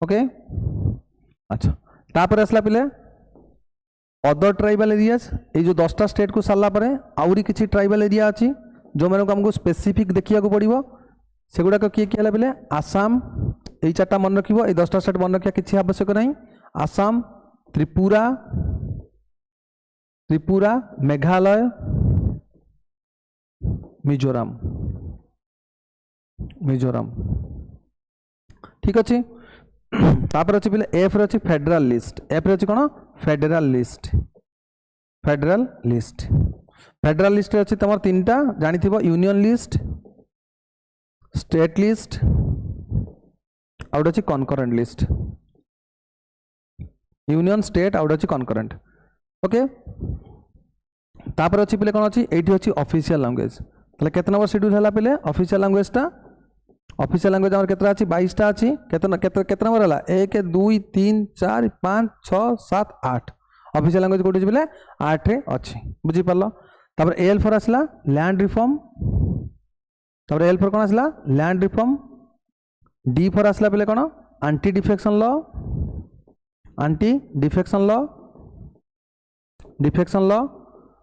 ओके अच्छा तापर आसला पिले अदर ट्राइबल एरियाज, ये जो 10टा स्टेट को सारा पर आउरी किसी ट्राइबल एरिया अच्छी जो मैंने हमको स्पेसिफिक देखिया को पड़ो, सेगुड़ाक किए किए बोले आसाम, ये 4टा मन रखिए, ये 10टा स्टेट मन रखा किसी आवश्यक नहीं, आसाम, त्रिपुरा, त्रिपुरा, मेघालय, मिजोराम, मिजोराम ठीक अच्छे। तापर अच्छी बोले एफ रे अच्छी फेडरल लिस्ट, एफ रे अच्छी कौन federal list, federal list, federal list अच्छी तुम 3टा जानी थी, यूनियन लिस्ट, स्टेट लिस्ट, आउट अच्छी कनकरेंट लिस्ट, यूनियन स्टेट आउट अच्छी कनकरेंट। ओके तापर अच्छी पे कौन अच्छी एटी अच्छी ऑफिशियल लैंग्वेज, ताले केतना नंबर शेड्यूल है पे ऑफिशियल लैंग्वेजटा, ऑफिशियल लैंग्वेज आमर केतना अच्छी 22टा अच्छी, केतना नंबर है 1 2 3 4 5 6 7 8 ऑफिशियल लैंग्वेज कोठी बोले 8 अच्छी, बुझी पारलो। तापर एल फॉर आसला लैंड रिफॉर्म, तापर एल फॉर कौन आसला लैंड रिफॉर्म, डी फॉर आसला पे कौन anti defection law, anti defection law, defection law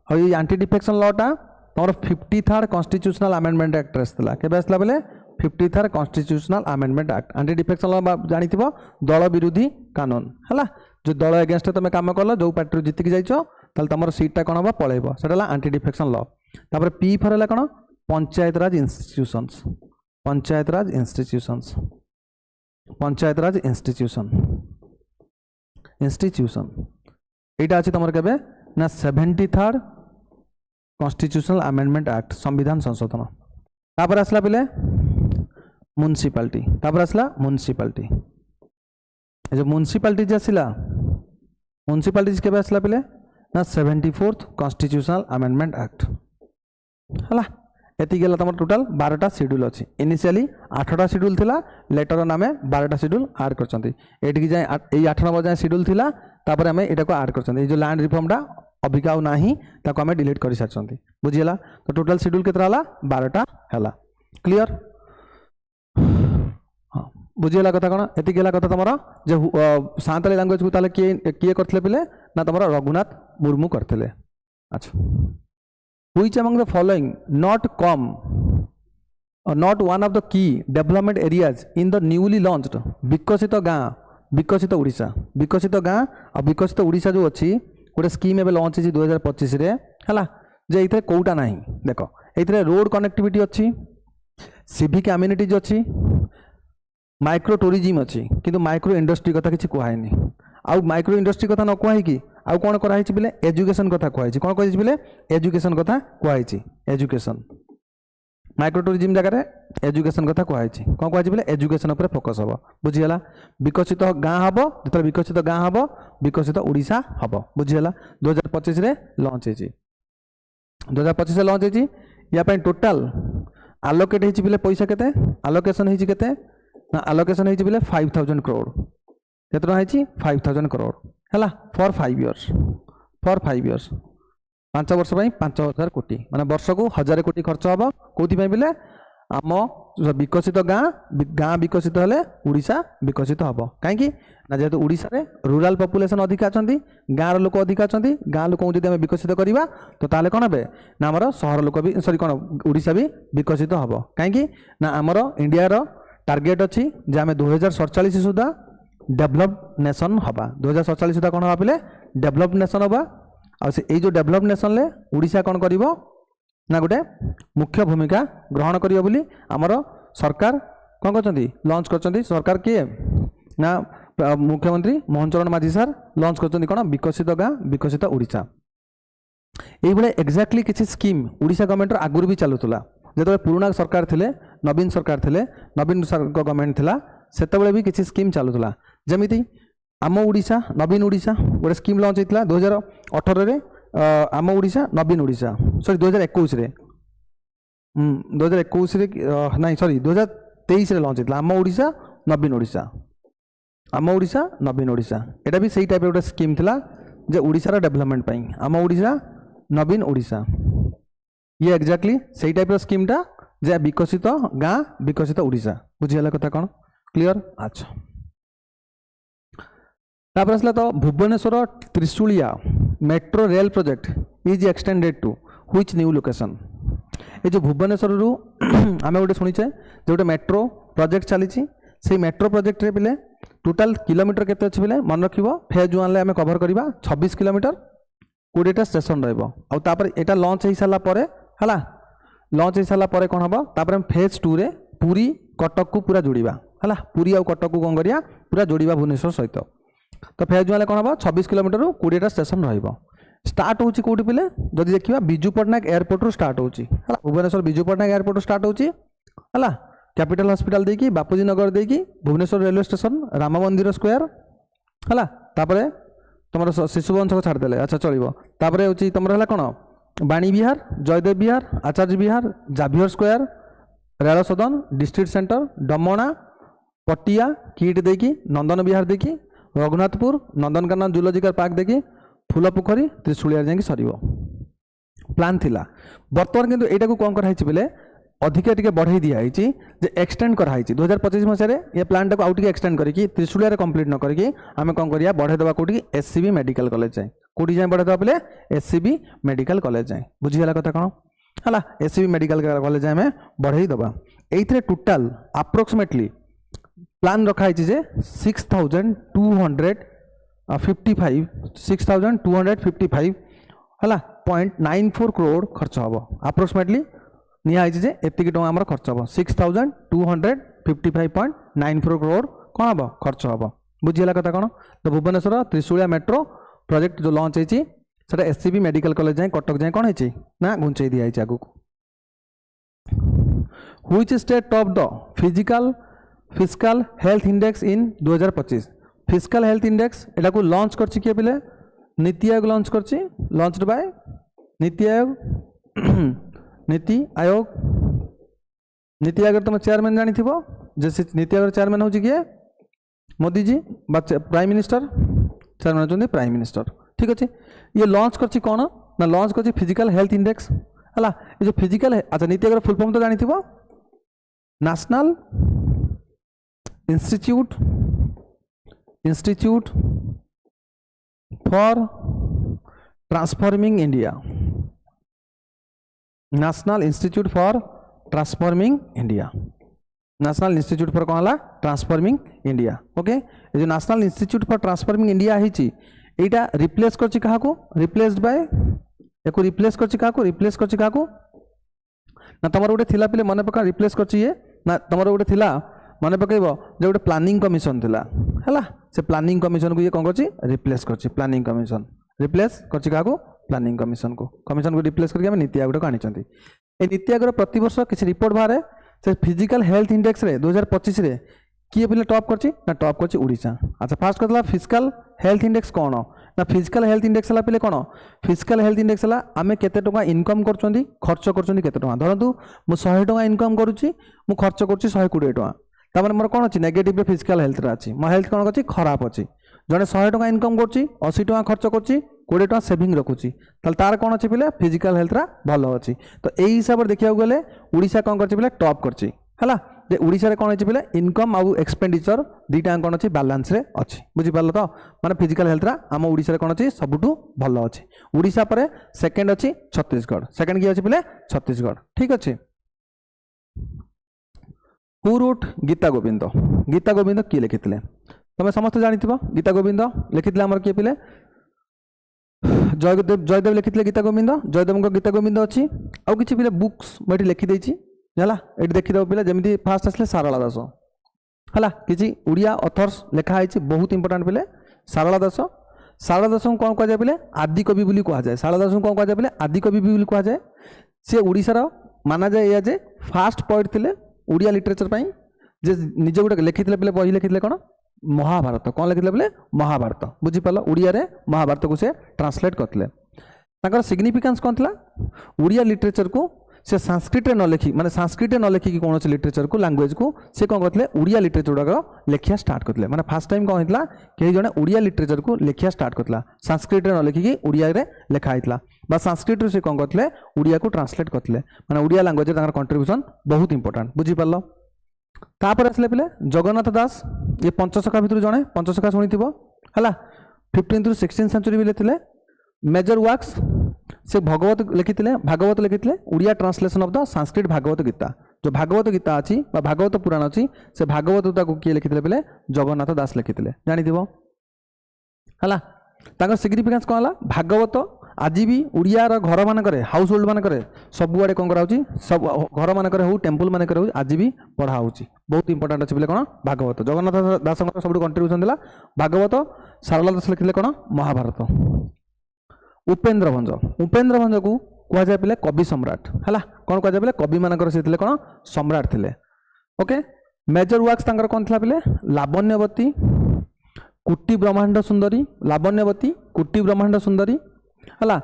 और ये एंटी डिफेक्शन लॉटा तुम 53rd कॉन्स्टिट्यूशनल अमेंडमेंट एक्ट आसला, केबे आसला बोले 53rd constitutional amendment act. Anti defection law जानी थी दल विरोधी कानून है, जो दल एगेन्स्ट तुम कम कल जो पार्टी जीतिक जाइछ ताल तुम सीटा कौन हम पलैब, से एंटी डिफेक्शन लॉ। तापर पी फॉर है कौन पंचायत राज इंस्टीट्यूशंस, पंचायत राज इंस्टीट्यूशंस, पंचायत राज इंस्टीट्यूशन, इंस्टीट्यूशन यहाँ अच्छी तुम के ना 73rd कॉन्स्टिट्यूशनल अमेंडमेंट एक्ट संविधान संशोधन। तापर आसला पे म्युनिसिपालिटी, तापर आसला म्युनिसिपालिटी, जो म्युनिसिपालिटी आसला म्युनिसिपालिटी के आसला पे ना 74th कॉन्स्टिट्यूशनल अमेंडमेंट एक्ट है, एति गला तुम टोटाल 12टा शेड्यूल अच्छी, इनिशियली 8टा शेड्यूल थिला, लेटर ऑन आमे 12टा शेड्यूल ऐड करछंती, एटिकी जाय एई 8 नंबर जाय शेड्यूल थिला, तापर आमे एटा को ऐड करछंती, ए जो लैंड रिफॉर्मटा अबिका आउ नाही ताको आमे डिलीट करि सारछंती, बुझियला। तो टोटाल शेड्यूल केतरा हला 12टा हला, क्लियर हां बुझियला कथा कोन एति गेला कथा तमरा जे सांताली लैंग्वेज को ताले किए करथले पिले ना तमरा रघुनाथ मुर्मू करथले। अच्छा। Which among the following not come or not one of the key development areas in the newly launched विकसित गाँ विकसित ओडिशा विकसित गाँ और विकसित ओडिशा जो अच्छी गोटे स्कीम एवं लॉन्च होती 2025 रे हला जे इथे कोउटा नाही देख एथरे रोड कनेक्टिविटी अच्छी सिविक एम्यूनिटीज अच्छी माइक्रो टूरिज्म अच्छी किंतु माइक्रो इंडस्ट्री कथा किसी कहनी आउ माइक्रो इंडस्ट्री कथा न कहि आउ कौन कराई बोले एजुकेशन कथा कही कौन कही बोले एजुकेशन कथा कही एजुकेशन माइक्रो टूरिज्म जगह एजुकेशन कथा कही कौन कही बोले एजुकेशन उपर फोकस हम बुझीगला विकसित गाँ हम जो विकसित गाँ हम विकसित ओडिशा हम बुझीगला 2025 रे लॉन्च होती 2025 लॉन्च होती या टोटाल आलोकेट होती बोले पैसा केते आलोकेशन होती केते ना आलोकेशन होती बोले 5000 करोड़ केतना होती 5000 करोड़ है फॉर 5 इयर्स 5 वर्ष 5000 कोटी माने वर्ष को 1000 कोटी खर्च हम कौथि बोले आम विकसित गाँ विकसित हेले ओडिशा विकसित हम कहीं ना जेहेतु ओडिशा रे रूरल पॉपुलेशन अधिक अच्छा गाँव लोक अधिक अच्छा गाँ लोक जब आम विकसित करवा तो ताले कौन हे ना आमर सहर लोक भी सॉरी कौन ओडिशा भी विकसित हम कहीं ना आमर इंडिया रो टार्गेट अच्छी जे आम 2047 सुधा डेभलप्ड नेशन हवा 2047 सुधा कौन हवा बोले डेभलप्ड नेशन हवा आ जो डेभलप्ड नेशन ले ओडिशा कौन करिवो ना गोटे मुख्य भूमिका ग्रहण करियो बोली आमर सरकार कौन करछंती लॉन्च करछंती सरकार किए ना मुख्यमंत्री मोहन चरण माझी सर लॉन्च करछंती कौन विकसित गाँ विकसित ओडिशा एई बळे एक्जाक्टली किछि स्कीम ओडिशा गवर्नमेंट आगुर भी चलुतला जेतबे पुराना सरकार थिले नवीन सरकार थिले नवीन गवर्नमेंट थिला सेतबळे भी किछि स्कीम चलुतला जेमिति आम ओडिशा नवीन ओडिशा गोटे स्कीम लॉन्च होता 2018 रे आम ओडिशा नवीन ओडिशा सॉरी 2021 रे 2021 रे नहीं सॉरी 2023 रे लॉन्च होता आम ओडिशा नवीन ओडिशा आम ओडिशा नवीन ओडिशा एटा भी सही टाइप गोटे स्कीम थिला जे ओडिशा डेवलपमेंट पई आम ओडिशा नवीन ओडिशा ये एक्जाक्टली सही टाइप स्कीम टा जे विकसित गाँ विकसित ओडिशा बुझीगला कथा कौन क्लियर अच्छा तापर आसला तो Bhubaneswar Trisulia metro rail project is extended to which new location ये जो भुवनेश्वर रु आम गोटे शुणीचे जो गोटे मेट्रो प्रोजेक्ट चली से मेट्रो प्रोजेक्ट रे बिले टोटाल किलोमीटर केते अच्छे बिले मन रखिबो फेज 1 ले आम कवर करवा 26 किलोमीटर 20टा स्टेशन रहइबो आ तापर एटा लॉन्च हो सारा पर हला लॉन्च हो सारा पर कौन हम तापर फेज 2 रे पुरी कटक को पूरा जोड़िबा हला पुरी आ कटक को कौन करिया पूरा जोड़िबा भुवनेश्वर सहित तो फेज 1 कौन हम 26 किलोमीटर 20टा स्टेशन रहिबो स्टार्ट होची कोठी पिले जदि देखिबा बिजू पटनायक एयरपोर्ट रो स्टार्ट होची हला भुवनेश्वर बिजू पटनायक एयरपोर्ट स्टार्ट होची हला कैपिटल हॉस्पिटल देकी बापूजी नगर देकी भुवनेश्वर रेलवे स्टेशन राम मंदिर स्क्वायर हला तापरे तुम शिशुवंश को छाड़ देले अच्छा चलो तापर हूँ तुम है कौन बाणी विहार जयदेव विहार आचार्य विहार जाभियर स्क्वायर रेल सदन डिस्ट्रिक्ट सेंटर डमणा पटिया किट देकी नंदन विहार देकी रघुनाथपुर नंदनकानन जूलॉजिकल पार्क देकी फूलपोखरी त्रिशूलिया जाकि सर प्लान थिला बर्तमान किंतु एटा को कौन कराई बोले अधिक टिके बढ़ाई दिखाई जे एक्सटेंड कराई 2025 मसीह ये प्लान टाक आउट एक्सटेंड करके त्रिशूलिया कंप्लीट न करके आम कौन करिया बढ़ाई देवा कोटी एससीबी मेडिकल कॉलेज जाए कोटी जाए बढ़ाई देवा बोले एससीबी मेडिकल कॉलेज जाए बुझीगला कथा कौन है एससीबी मेडिकल कॉलेज जाए आम बढ़ाई देवा ये टोटाल अप्रोक्सीमेटली प्लान रखाई जे 6255 है 0.94 करोड़ खर्च हम अप्रोक्सीमेटली निहाई जे एतिक टका आमर खर्च हम 6255.94 करोड़ कौन हम खर्च हम बुझीगला कथा कौन तो भुवनेश्वर त्रिशूलिया मेट्रो प्रोजेक्ट जो लॉन्च होती से एससीबी मेडिकल कॉलेज जाए कटक जाए कौन है ना घुंचे दिखाई आगू which state top the physical health index in 2025 physical health index एटा को लॉन्च करछि के बिले नीति आयोग लॉन्च करछि लॉन्च्ड बाय नीति आयोग नीति आयोग तुम चेयरमैन जानी थी जैसे नीति आयोग चेयरमैन हो Modi ji prime minister chairman होती प्राइम मिनिस्टर ठीक अच्छे ये लॉन्च करछि कौन ना लॉन्च करछि फिजिकल हेल्थ इंडेक्स है ये जो फिजिकल अच्छा नीति आयोग फुल फॉर्म तो जानी थी national institute for transforming India national institute for transforming India. National institute for कौन है ट्रांसफॉर्मिंग इंडिया। ओके ये जो national institute for transforming India है यहाँ रिप्लेस कर रिप्लेस्ड बाय या रिप्लेस कर ना तुम गोटे थिला पिले मन पका रिप्लेस कर ना तुम गोटे थिला मन पकड़ जो गोटे प्लानिंग कमिशन थिला है से प्लानिंग कमिशन को ये कौन कर रिप्लेस कर प्लानिंग कमिशन रिप्लेस कर प्लानिंग कमिशन को रिप्लेस करके नीति आयोग को आनी नीति आयोग प्रति वर्ष किसी रिपोर्ट बाहर से फिजिकल हेल्थ इंडेक्स रे 2025 रे किए पिले टॉप करछि ना टॉप करछि ओडिशा। अच्छा फास्ट करला फिजिकल हेल्थ इंडेक्स कौन ना फिजिकल हेल्थ इंडेक्स हला पिले कौन फिजिकल हेल्थ इंडेक्स हला आमे केते टका इनकम करछंदी खर्च करछंदी केते टका धरंतु मु 100 टका इनकम करूछि मु खर्च करछि 120 टका तापर मोर कोन अछि नेगेटिव फिजिकल हेल्थ रा अछि मो हेल्थ कोन अछि खराब अछि जने 100 टका इनकम करछि 80 टका खर्च करछि 20 टका सेविंग रखुछि ताल तार कोन अछि पिले फिजिकल हेल्थ रा भलो अछि तो एई हिसाब रे देखिया गले ओडिशा कोन करछि पिले टॉप करछि हला जे ओडिशा रे कोन अछि पिले इनकम आउ एक्सपेंडिचर दुईटा कोन अछि बैलेंस रे अछि बुझि पारलो तो माने फिजिकल हेल्थ रा हम ओडिशा रे कोन अछि सबुठु भलो अछि ओडिशा परे सेकंड अछि छत्तीसगढ़ सेकंड की अछि पिले छत्तीसगढ़ ठीक अछि। हु रोट गीता गोविंद किए लिखिथिले तुम समस्त जानिथिबो गीता गोविंद लिखिथिले हमर किए पिले जयदेव लिखिथिले गीता गोविंद अछि आउ किछि पिले बुक्स मैं लिखि देछि जाला एटी देखि दो पिले जेमिति फास्ट आसले सारला दास हला किछि उड़िया ऑथर्स लिखा है बहुत इंपोर्टेंट पिले सारला दास को कौन कह जाए पिले आदि कवि बोली कह जाए सारला दास को कौन कह जाए पिले आदि कवि बोली कह जाए सी ओडिशार माना जाए या जे फास्ट पोएट थिले उड़िया लिटरेचर पई जे निजे गोटे लिखिथिले पिले बही लिखिथिले कोन महाभारत कौन लिखिथिले पिले महाभारत बुझि पालो उड़िया रे महाभारत को से ट्रांसलेट करथिले ताकर सिग्निफिकेंस कोन थला उड़िया लिटरेचर को से संस्कृत न लिखी माने संस्कृत न लिखिकी कौन लिटरेचर को लैंग्वेज को से कौन करते उड़िया लिटरेचर गुड़ाक लिखिया स्टार्ट करते माने फास्ट टाइम कौन होता कहीं जड़े उड़िया लिटरेचर को लिखिया स्टार्ट करता संस्कृत न लिखिकी उड़िया रे लिखा होता बा संस्कृत से कौन करते उड़िया को ट्रांसलेट करते माने उड़िया लैंग्वेज कंट्रीब्यूशन बहुत इंपोर्टेंट बुझी पारल। तापर आसले पिले जगन्नाथ दास ये पंचसखा भितर जड़े पंचसखा शुणी है 15 to 16 सेंचुरी भी थे मेजर वर्क्स से भागवत लिखिते Odia translation of the Sanskrit Bhagavat Gita जो भागवत गीता अच्छी भागवत पुराण अच्छी से भागवत को किए लिखिते बोले जगन्नाथ दास लिखिते जानिथिबो हला ताकर सिग्निफिकेंस कौन है भागवत आज भी उड़िया घर मानक हाउस होल्ड मानक सबुआड़े कौन कराऊँ सब घर मानक हो टेम्पल मानक हो आज भी पढ़ा हो बहुत इंपोर्टेंट अच्छे बोले कौन भागवत जगन्नाथ दास सब कंट्रीब्यूशन दिला भागवत सारला दास लिखिते कौन महाभारत। उपेन्द्र भंज को कह जाए पिले कवि सम्राट है कौन कह जाए पिले कवि मानकर से कौन सम्राट थे ओके। मेजर वर्क्स तांकर कौन था पिले लावण्यवती कुटी ब्रह्मांड सुंदरी लावण्यवती कुटी ब्रह्मांड सुंदरी है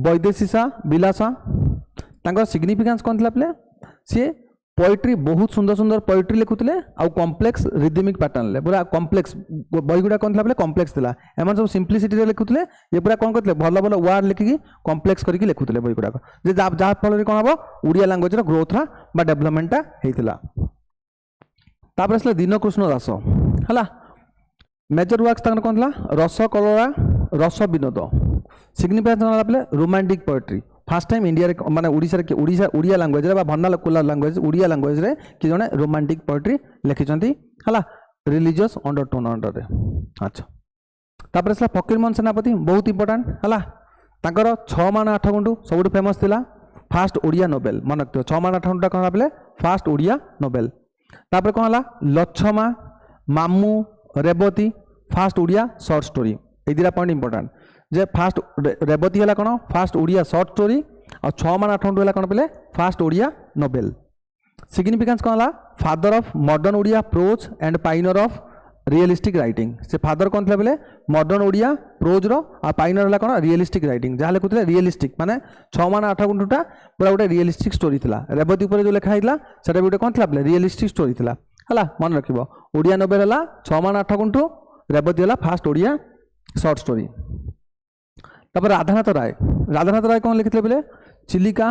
वैदेशिसा विलासा तांकर सिग्निफिकेंस कौन था पिले सी पोएट्री बहुत सुंदर सुंदर पोएट्री लिखुले आउ कॉम्प्लेक्स रिदमिक पैटर्न पूरा कॉम्प्लेक्स बही गुड़ा कौन था कॉम्प्लेक्स था एम सब सिंप्लिसिटी लिखुले ये पूरा कौन करते भल भल वर्ड लिखिकी कॉम्प्लेक्स करके लिखुले बही गुड़ाक जहाँ फल कौन हम उड़िया लैंग्वेज ग्रोथ बा डेवलपमेंटा होता। तापर आसले दीनकृष्ण दास है मेजर वर्क्स कौन था रस कलरा रस विनोद सिग्निफिकेंस पे romantic poetry fast time India रे माने ओडिशा उड़िया लैंग्वेज रे बा भन्नालकुला लैंग्वेज उड़िया लैंग्वेज रे कि जने रोमांटिक पोएट्री लिखिचंती हला रिलीजियस अंडरटोन अंडर रे। अच्छा तापर असला फकीरमोहन सेनापति बहुत इंपोर्टेंट हला ताकर 6 मान 8 गुंडू सबुठ फेमस थिला फास्ट ओडिया नोबेल मन रखियो 6 मान 8 गुंडा कोन आपले फास्ट ओडिया नोबेल। तापर कोन हला लच्छमा मामू Rebati first Odia short story ए दिरा पॉइंट इंपोर्टेंट जे फास्ट रेवती है कौन फास्ट ओडिया शॉर्ट स्टोरी और 6 मान 8 गुंडू है कौन पे फास्ट ओडिया नोबेल। सिग्निफिकेंस कौन है father of modern Odia prose and pioneer of realistic writing से फादर कौन थे बोले मॉडर्न ओडिया प्रोज रो आ पाइनर है कौन रियलिस्टिक राइटिंग जहाँ लिखुते रियलिस्टिक माने 6 मान 8 गुंडूटा पूरा गोटे रियलिस्टिक स्टोरी था रेवती पर जो लिखा होता है गोटे कौन था रियलिस्टिक स्टोरी था है मन रखिबो ओडिया नोबेल है 6 मान 8 गुंठू रेवती है फास्ट ओडिया शॉर्ट स्टोरी। तापर राधानाथ राय कौन लिखिते बोले चिलिका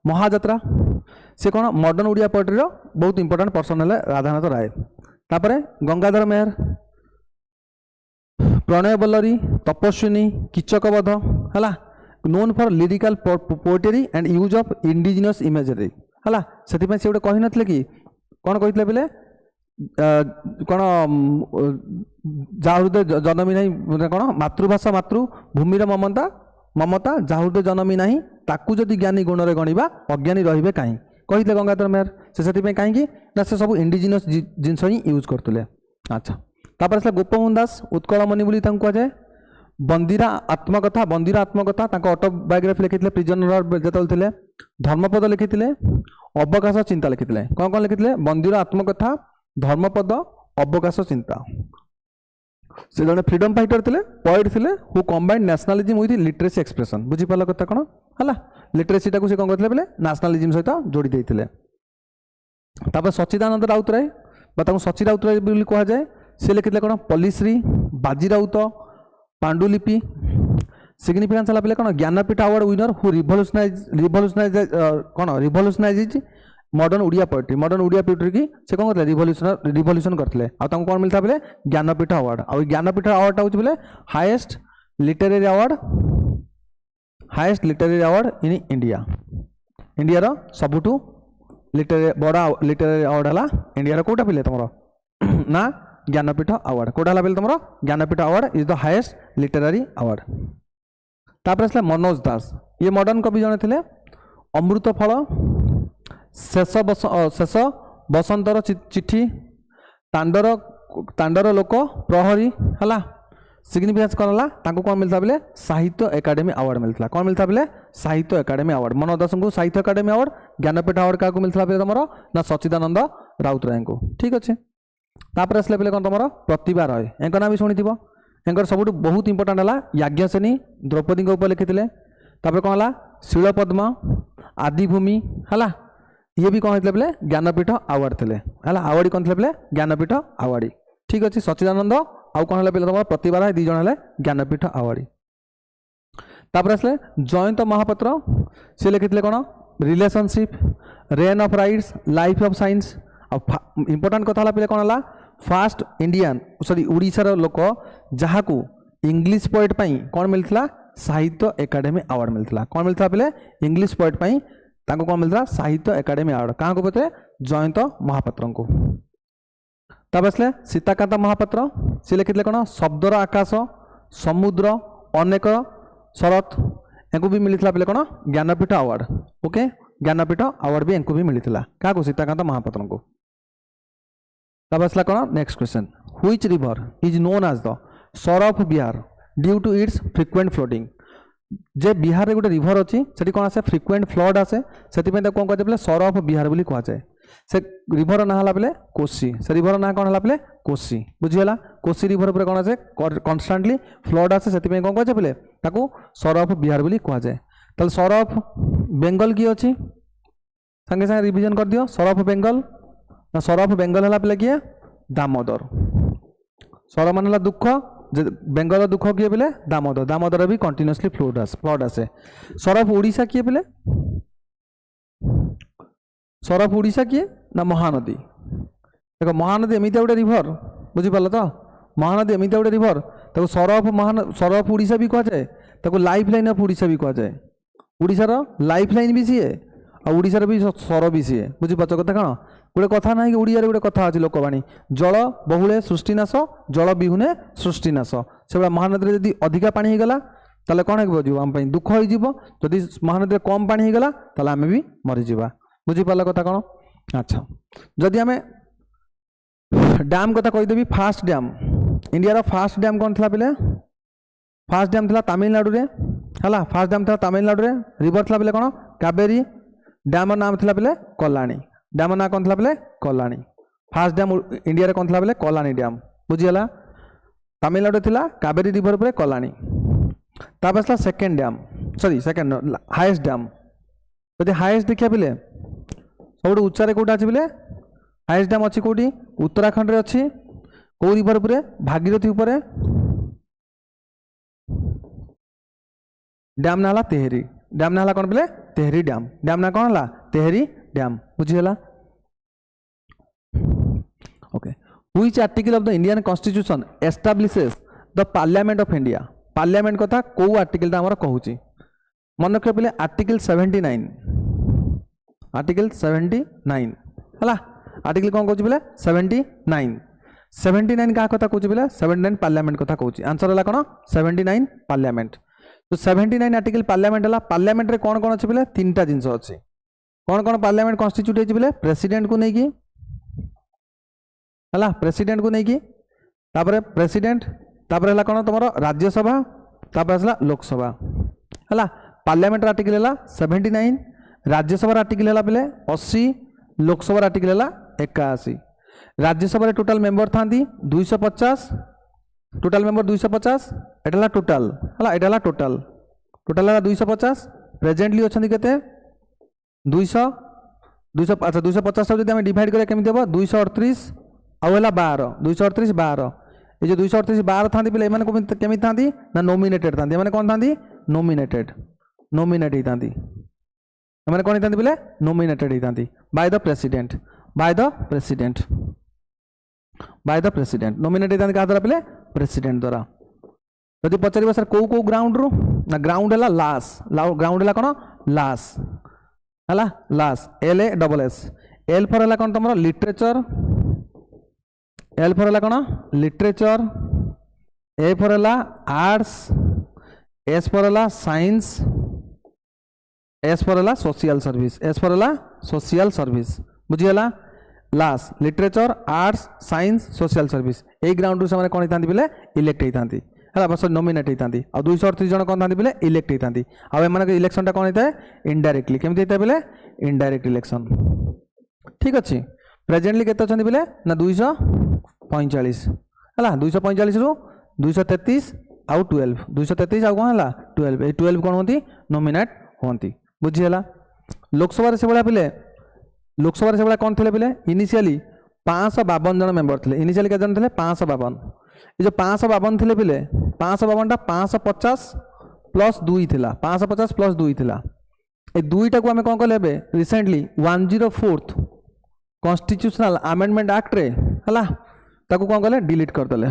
महाजात्रा से कौन मॉडर्न ओडिया पोएट्री रो बहुत इंपोर्टेंट पर्सन है राधानाथ राय। तापर गंगाधर मेहर प्रणय बल्लरी तपस्विनी कीचकवध है known for lyrical poetry and use of indigenous imagery है से गोटे कही नथिले कि कौन कही बोले कौन जाहृदय जनमी नहीं कौन मातृभाषा मातृभूमिर ममता ममता जाहृदय जनमी नहीं ताकू जदि ज्ञानी गुण रे गणिबा अज्ञानी रहिबे काई कही गंगाधर मेहर से कहीं से सब इंडिजिनस जिनस ही यूज करते। अच्छा तापर आसला गोपबंधु दास उत्कलमणि बोली कहुए बंदीरा आत्मकथा ऑटोबायोग्राफी लिखी प्रिजनर जो धर्मपद लिखी अवकाश चिंता लिखी कौन कौन लिखी बंदीरा आत्मकथा धर्मपद अवकाश चिंता से जड़े फ्रीडम फाइटर थे पोएट थे who combined nationalism with literacy expression बुझीपार कथा कौन है लिटरेसी टाक से कौन करते बोले नेशनलिज्म सहित जोड़ी देते। तापर सच्चिदानंद राउतराय बा सची राउतराय बोली कह जाए से लिखी कौन पल्लीश्री बाजी राउत पांडुलिपि सिग्निफिकेंस है पे कौन Jnanpith award winner who revolutionise modern Odia poetry की से कौन करते रिवोल्यूशन करते कौन मिलता बोले ज्ञानपीठ अवार्ड आ ज्ञानपीठ अवार्ड हूँ बोले highest literary award in India India सबुठ बड़ा लिटरेरी अवार्ड है इंडिया कौटा पे तुम ना ज्ञानपीठ अवार्ड कौटा है तुम Jnanpith award is the highest literary award. तापर आसला मनोज दास ये मॉडर्न कवि जड़े थे अमृत फल शेष बसंतर चिठी तांडर लोक प्रहरी है सिग्निफिकेंस कौन है कौन मिलता बोले साहित्य एकाडेमी अवार्ड मिलता कौन मिलता बोले साहित्य एकाडेमी अवार्ड मनोज दास को साहित्य एकाडेमी अवार्ड ज्ञानपीठ अवार्ड क्या मिलता तुम ना सच्चिदानंद राउतराय को ठीक अच्छे। तापर आसला पे कौन तुम प्रतिभा रॉय एंकर ना भी शुणी एंकर सब बहुत इंपोर्टाट है याज्ञसेनी द्रौपदी उपर लिखी तापर कौन है शिलपद्म आदिभूमि है ये भी कौन होते बोले ज्ञानपीठ अवार्ड थे है अवार्ड कौन थे बोले ज्ञानपीठ अवार्ड ठीक अच्छे। सच्चिदानंद आउ कौन है पे तुम प्रतिभा राय दी जन है ज्ञानपीठ अवार्ड। तापर आसले जयंत महापात्र से लिखी कौन relationship rain of rights life of science important कथा पे कौन है फास्ट इंडियन सॉरी उड़ीसार लोक जहाँ को इंग्लिश पोएट पाई कौन मिलता साहित्य एकाडेमी अवार्ड मिलता कौन मिलता पे इंग्लिश पोएट पाई ताको कौन मिलता साहित्य एकाडेमी अवार्ड क्या को पते जयंत महापात्र को। तब आसले सीताकांत महापात्र से लिखी कौन शब्दर आकाश समुद्र अनेक शरत एंको भी मिलता पे कौन Jnanpith award okay Jnanpith award भी एंको भी मिलता क्या को सीताकांत महापात्र को। तब आसला कौन next question which river is known as the sorrow of Bihar due to its frequent flooding जे बिहार रे गोटे रिवर अच्छी से कौन आसे फ्रिक्वेंट फ्लड आसे से कौन कहे बोले सर ऑफ बिहार बोली कहुए से रिवर ना है कोसी से रिवर ना कौन है पे कोसी बुझीगला कोसी रिवर पर कौन आसे कन्स्टांटली फ्लड आसे से कौन कहे बोले सर ऑफ बिहार बोली कहुए। तो सर ऑफ बेंगल किए अच्छी संगे संगे रिविजन कर दियो सर ऑफ बेंगल ना सर ऑफ बेंगल है पे किए दामोदर सर मान दुख बेंगल दुख किए बोले दामोदर दामोदर भी कंटिन्यूअसली फ्लड आसे। सर ऑफ ओडिशा किए बोले सर ऑफ ओडिशा किए ना महानदी देखो महानदी एमती गोटे रिवर बुझीपार तो महानदी एमती गोटे रिवर ताको सर ऑफ ओडिशा भी कहुए ताको लाइफ लाइन ऑफ ओडिशा भी कहुए ओडिशार लाइफ लाइन भी सीए आ ओडिशार भी सर भी सीए बुझीपार कथा कौन गोटे कथा ना कि ओडिया गोटे कथा अच्छी लोकवाणी जल बहुले सृष्टिनाश जल विहुने सृष्टिनाश से महानदी में जब अधिका पानी होगला ताले कौन हो आम दुख हो जदि महानदी कम पानी होगला ताले आम भी मरीजा बुझीपार कथा कौन। अच्छा जदि आम डैम कथा कहीदेवी first dam India first dam कौन था पे फास्ट डैम था तमिलनाडु रे है फास्ट डैम था तमिलनाडु रे रिवर था पे कौन कावेरी डैम नाम था पे कल्याणी डैम ना कौन था पे कल्याणी फास्ट डैम इंडिया कौन था पे कल्याणी डैम बुझीगला तमिलनाडु थिला कावेरी रिवर पर कल्याणी। तापर आसला second dam sorry second highest dam जब हाईएस्ट देखिए पे सब उच्चारे कौटा अच्छी बोले हाईएस्ट डैम अच्छी कौटी उत्तराखंड रे अच्छी कौ रिवर पर भागीरथी उपर डैम ना तेहरी डैम ना कौन पे तेहरी डैम डैम ना कौन है तेहरी डैम बुझीगला okay. Which article of the Indian constitution establishes the parliament of India parliament कथा कौ आर्टिकल आमर कहूँ मन रख पे आर्टिकल 79 आर्टिकल 79 है आर्टिकल कौन कौन बोले 79 क्या कथा कौन बोले 79 पार्लियामेंट कथा कौन आंसर है कौन 79 पार्लियामेंट तो 79 आर्टिकल पार्लियामेंट है पार्लियामेंट रे कौन कौन अच्छे बोले तीन टा जिनस अच्छे कौन कौन पार्लियामेंट कन्स्टिट्यूट होती बोले प्रेसिडेंट को लेकिन है प्रेसिडेंट को लेकिन तापर प्रेसिडेंट तापर है कौन तुम राज्यसभा तापर आसला लोकसभा है पार्लियामेंट आर्टिकल है 79 राज्यसभा आर्टिकल है बोले 80 लोकसभा आर्टिकल है 81 राज्यसभा टोटाल मेंबर था 250 टोटाल मेंबर 250 एटा टोटाल है एटा टोटाल टोटाल है 250 प्रेजेंटली अच्छा के 200 अच्छा 250 जब डिवाइड करें केमी हम 238 आउ है 12 238 12 ये जो 238 12 था बोले एम केमी था ना नोमिनेटेड था मैंने कौन था नोमिनेटेड नोमिनेट होता मैंने कौन होता बोले नोमिनेटेड होता by the president by the president by the president nominate होता क्या द्वारा बोले प्रेसिडेंट द्वारा जब पचार सर कौ कौ ग्राउंड रू ना ग्राउंड है लास ग्राउंड है कौन लास है लास LASS एल फॉर है कौन तुम लिटरेचर एल फॉर है कौन लिटरेचर ए फॉर है आर्ट्स एस फॉर है साइंस एस फॉर है सोशल सर्विस एस फॉर है सोशल सर्विस बुझीगला लास literature arts science social service यही ग्राउंड रू से कौन होता बोले इलेक्ट होता है बस नोमिनेट होता आ 238 जन कौन था बोले इलेक्ट होता आम इलेक्शन कौन होता है इनडायरेक्टली केमती होता है बोले इनडायरेक्ट इलेक्शन ठीक अच्छे प्रेजेंटली केते बोले ना 245 है 245 रु 233 आउ 12 233 आउ कौन है 12 12 कौन होती नोमिनेट होती बुझीगला लोकसभा से भाया बोले लोकसभा से भाया कौन थे बोले इनिशियली 552 जन मेंबर थे इनिशियली के जन थे 552 ये जो 552 थे बोले 552 टा 550 प्लस 2 थिला 550 प्लस 2 थिला ए दुईटा को आम कौन कले recently 104th constitutional amendment act रे है ताको कौन कले डिलीट करदे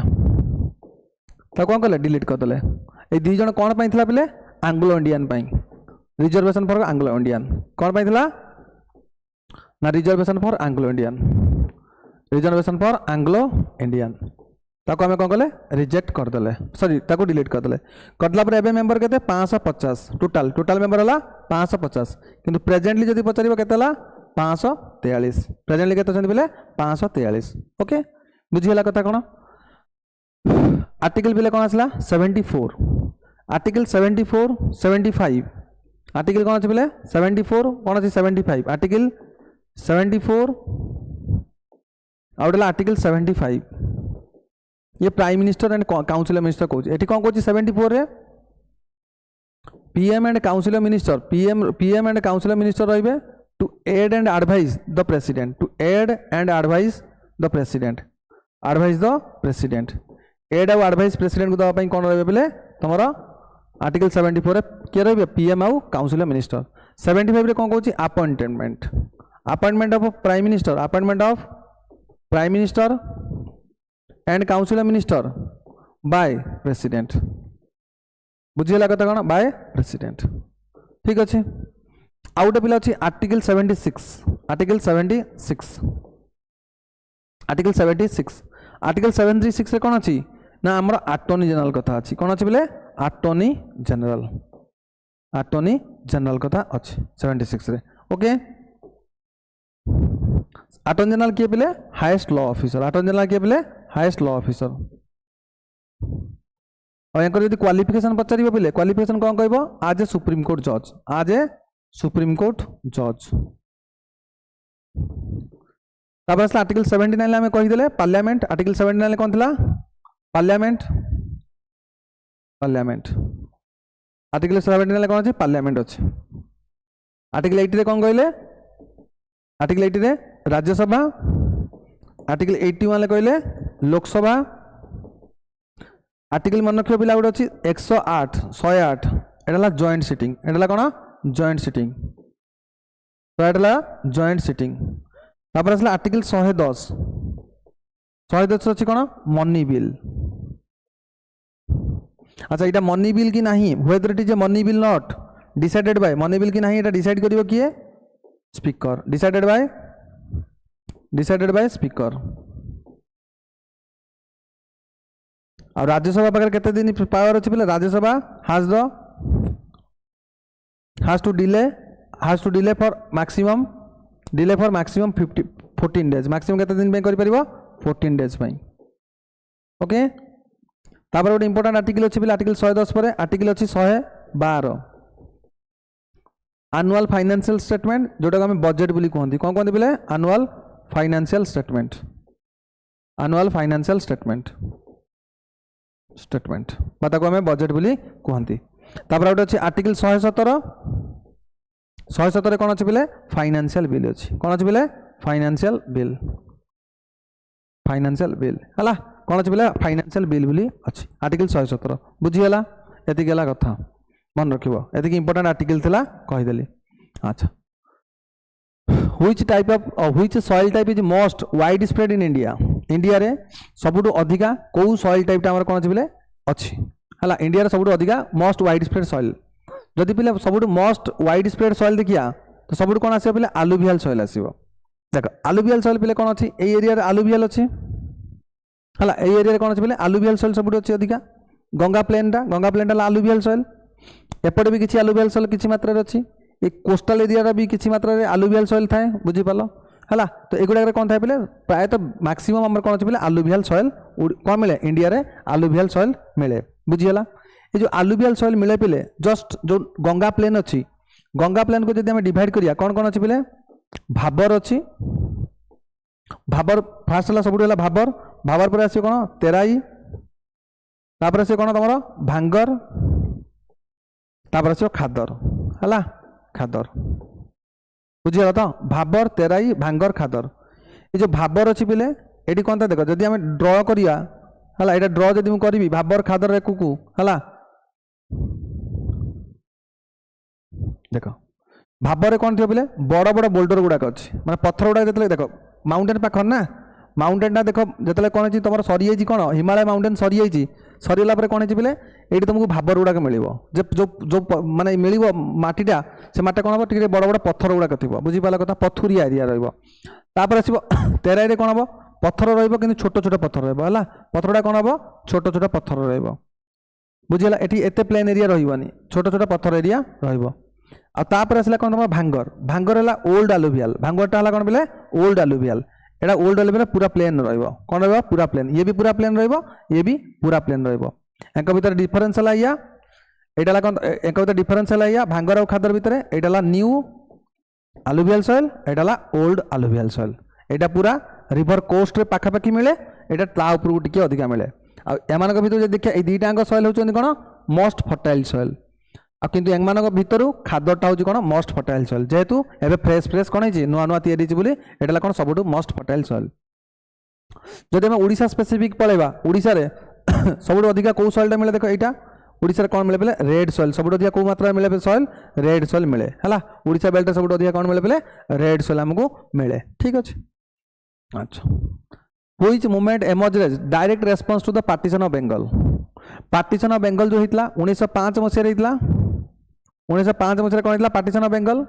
ताको कौन कले डिलीट करदे ए दुई जन कौन पाई थिला बोले Anglo Indian pi reservation for Anglo Indian कौन पाई थिला ना reservation for Anglo Indian reservation for Anglo Indian ताको आम कौन कले रिजेक्ट करदे सॉरी ताको डिलीट करदे करदला पर एबे मेंबर केते 550 टोटल टोटल मेंबर हला 550 किंतु प्रेजेंटली जदी पचारिबो केते हला 543 प्रेजेंटली केते छन बोले 543 ओके बुझियला कथा कोन आर्टिकल बिले कोन आसला 74 आर्टिकल 74 75 आर्टिकल कोन अछि बोले 74 कोन अछि 75 आर्टिकल 74 आउटला आर्टिकल 75 ये prime minister and council minister कौन ये कौन कौन 74 रे PM and council minister PM and council minister रहिबे to aid and advise the president to aid and advise the president advise the president aid और advise president को दवा कौन रहिबे बोले तुमरो आर्टिकल 74 रे के रहिबे पीएम और काउंसिल मिनिस्टर 75 रे कौन कौन appointment appointment of prime minister appointment of prime minister and council minister by president बुझीगला कथा कौन बाय प्रेसिडेंट ठीक अच्छे आउ गोटे पिला अच्छी आर्टिकल 76 आर्टिकल 76 आर्टिकल 76 आर्टिकल 76 रे कौन अच्छी ना आमर अटॉर्नी जनरल कथा अच्छी कौन अच्छी बोले अटॉर्नी जनरल कथा अच्छी 76 रे ओके अटॉर्नी जनरल किए बोले highest law officer attorney general किए बोले हाईएस्ट लॉ ऑफिसर और यहाँ यदि क्वालिफिकेशन पचार बोले क्वालिफिकेशन कौन कह आज ए सुप्रीम कोर्ट जज आज ए सुप्रीम कोर्ट जज तापर आसला आर्टिकल 79 आम कहीदे पार्लियामेंट आर्टिकल 79 कौन था पार्लियामेंट पार्लियामेंट आर्टिकल 79 कौन अच्छे पार्लियामेंट अच्छे आर्टिकल 80 कौन कहले आर्टिकल 80 राज्यसभा आर्टिकल 81 कहले लोकसभा आर्टिकल मन रखियो पिला गोटे अच्छी 108 108 एटा जॉइंट सिटिंग एटा कौन जॉइंट सिटिंग तो एटा जॉइंट सिटिंग तापर आसला आर्टिकल 110 110 अच्छी कौन मनी बिल अच्छा यहाँ मनी बिल कि नहीं whether it is a money bill not decided by money bill कि नहीं, डिसाइड करियो किए, स्पीकर। Decided by speaker. और राज्यसभा पाखे केते दिन पावर अच्छी पे, Rajya Sabha has to delay for maximum 14 days. Maximum केते दिन पे करि परिबो, 14 डेज पे। ओके, तापर गोटे इंपोर्टेंट आर्टिकल अच्छी पे, आर्टिकल 110 पर आर्टिकल अच्छी 112 एनुअल फाइनेंशियल स्टेटमेंट, जोटा को हम बजेट बोली कहते, कौन कहते बोले एनुअल फाइनेंशियल स्टेटमेंट बाता को हमें बजेट बोली कहती। तापर गोटे अच्छी आर्टिकल 117 कौन अच्छे बोले फाइनेंशियल बिल अच्छी, कौन अच्छे बोले फाइनेंशियल बिल है, कौन अच्छे बोले फाइनेंशियल बिल बोली अच्छी आर्टिकल 117। बुझीगला, एति गला कथा मन रखिबो, एति इंपोर्टेंट आर्टिकल थिला कहिदेली। अच्छा, which soil type is most wide spread in India. India रे सबुठु अधिका को सॉइल टाइप हमर कोन अछि बोले अछि हला, इंडिया रे सबुठु अधिका मोस्ट वाइड स्प्रेड सॉइल। जदि पिले सबुठु मोस्ट वाइड स्प्रेड सॉइल देखिया तो सबुठु कोन आसीबो पिले आलुवियल सॉइल आसीबो। देखो आलुवियल सॉइल पिले कोन अछि, ए एरिया रे आलुवियल अछि हला, ए एरिया रे कोन अछि पिले आलुवियल सॉइल सबुठु अछि अधिका। गंगा प्लेन ला आलुवियल सॉइल, एपटे भी किछि आलुवियल सॉइल किछि मात्रा रे अछि, ए कोस्टल एरिया रे भी किछि मात्रा रे आलुवियल सॉइल थाए, बुझि पालो हला। तो एगुडा कौन था पे प्राय तो मैक्सिमम आम कौन अच्छे आलुवियल सॉइल कौन मिले, इंडिया रे आलुवियल सॉइल मिले। बुझीगला, ये जो आलुवियल सॉइल मिले पे जस्ट जो गंगा प्लेन अच्छी, गंगा प्लेन को जब आम डिवाइड करिया कौन कौन अच्छे पे भाबर अच्छी, भाबर फास्ट है सब भाबर पर आस कौन तेराई, तापर आस कौन तुम भांगर, तापर आस खादर है, खादर। बुझीगला तो भाबर तेराई भांगर खादर। ये जो भाबर अच्छी पे ये कौन था देख, जदि आम ड्र करिया है, ये ड्र जदि मुझे करी भाबर खादर एक है, देख भाबर कौन थी पे बड़ बड़ बोल्डर गुड़ाक अच्छे, माने पत्थर गुड़ाक जो देख माउंटेन पाखर ना, माउंटेन देख जो कौन है तुम सरी कौन हिमालय माउंटेन सरी सरीगला कौन है पे ये तुमको भाबर गुड़ाक मिल जो माने मिल मटीटा से मटी कौन हम टे बड़ बड़ पत्थर गुड़ाक थी, बुझीपाल कथा पथुरिया एरिया रहा। आसो तेराई कौन हम पत्थर रही छोट छोट पत्थर रहा, पत्थरटा कौन हम छोट छोट पत्थर रहा। बुझीगला, ये एत प्लेन एरिया रही छोट छोट पत्थर एरिया रहा। आसला कौन तुम भांगर, भांगर है ओल्ड आलुवियल, भांगरटा है कौन पे ओल्ड आलुवियल, एटा ओल्ड आलुवियल पूरा प्लेन रहिबो, कौन रहिबो पूरा प्लेन, ये भी पूरा प्लेन रहिबो, ये भी पूरा प्लेन रहिबो। एंक भीतर डिफरेंस है या एटा कौन, एंक भीतर डिफरेंस है या भांगर और खादर भीतर, एटा न्यू आलुवियल सॉइल, एटा ओल्ड आलुवियल सॉइल। एटा पूरा रिवर कोस्ट रे पाखापाखि मिले, एटा ता ऊपर टिके अधिका मिले। आ एमानक भीतर जे देखिया ए दुईटांग सॉइल होचोंदी कोन मोस्ट फर्टाइल सॉइल, आ किंतु एमानक भीतरु खादरटा होची कोन मोस्ट फर्टाइल सॉइल। जेहेतु एबे फ्रेश कोन हिची नुआ नुआ तयारी हिची बोली एटा कोन सबुठु मोस्ट फर्टाइल सॉइल। जदि हम ओडिशा स्पेसिफिक पळेबा, ओडिशा रे सबुठु अधिका को सॉइलटा मिले, देखो एटा ओडिशा रे कोन मिले पे रेड सॉइल, सबुठु अधिका को मात्रा मिले पे सॉइल रेड सॉइल मिले हला। ओडिशा बेल्ट रे सबुठु अधिका कोन मिले पे रेड सॉइल हमको मिले, ठीक अछि। अच्छा, which movement emerges direct response to the partition of Bengal. Partition of Bengal जो हितला 1905 मसिया हितला, 1905 मसिया कोन हितला पार्टीशन ऑफ बंगाल,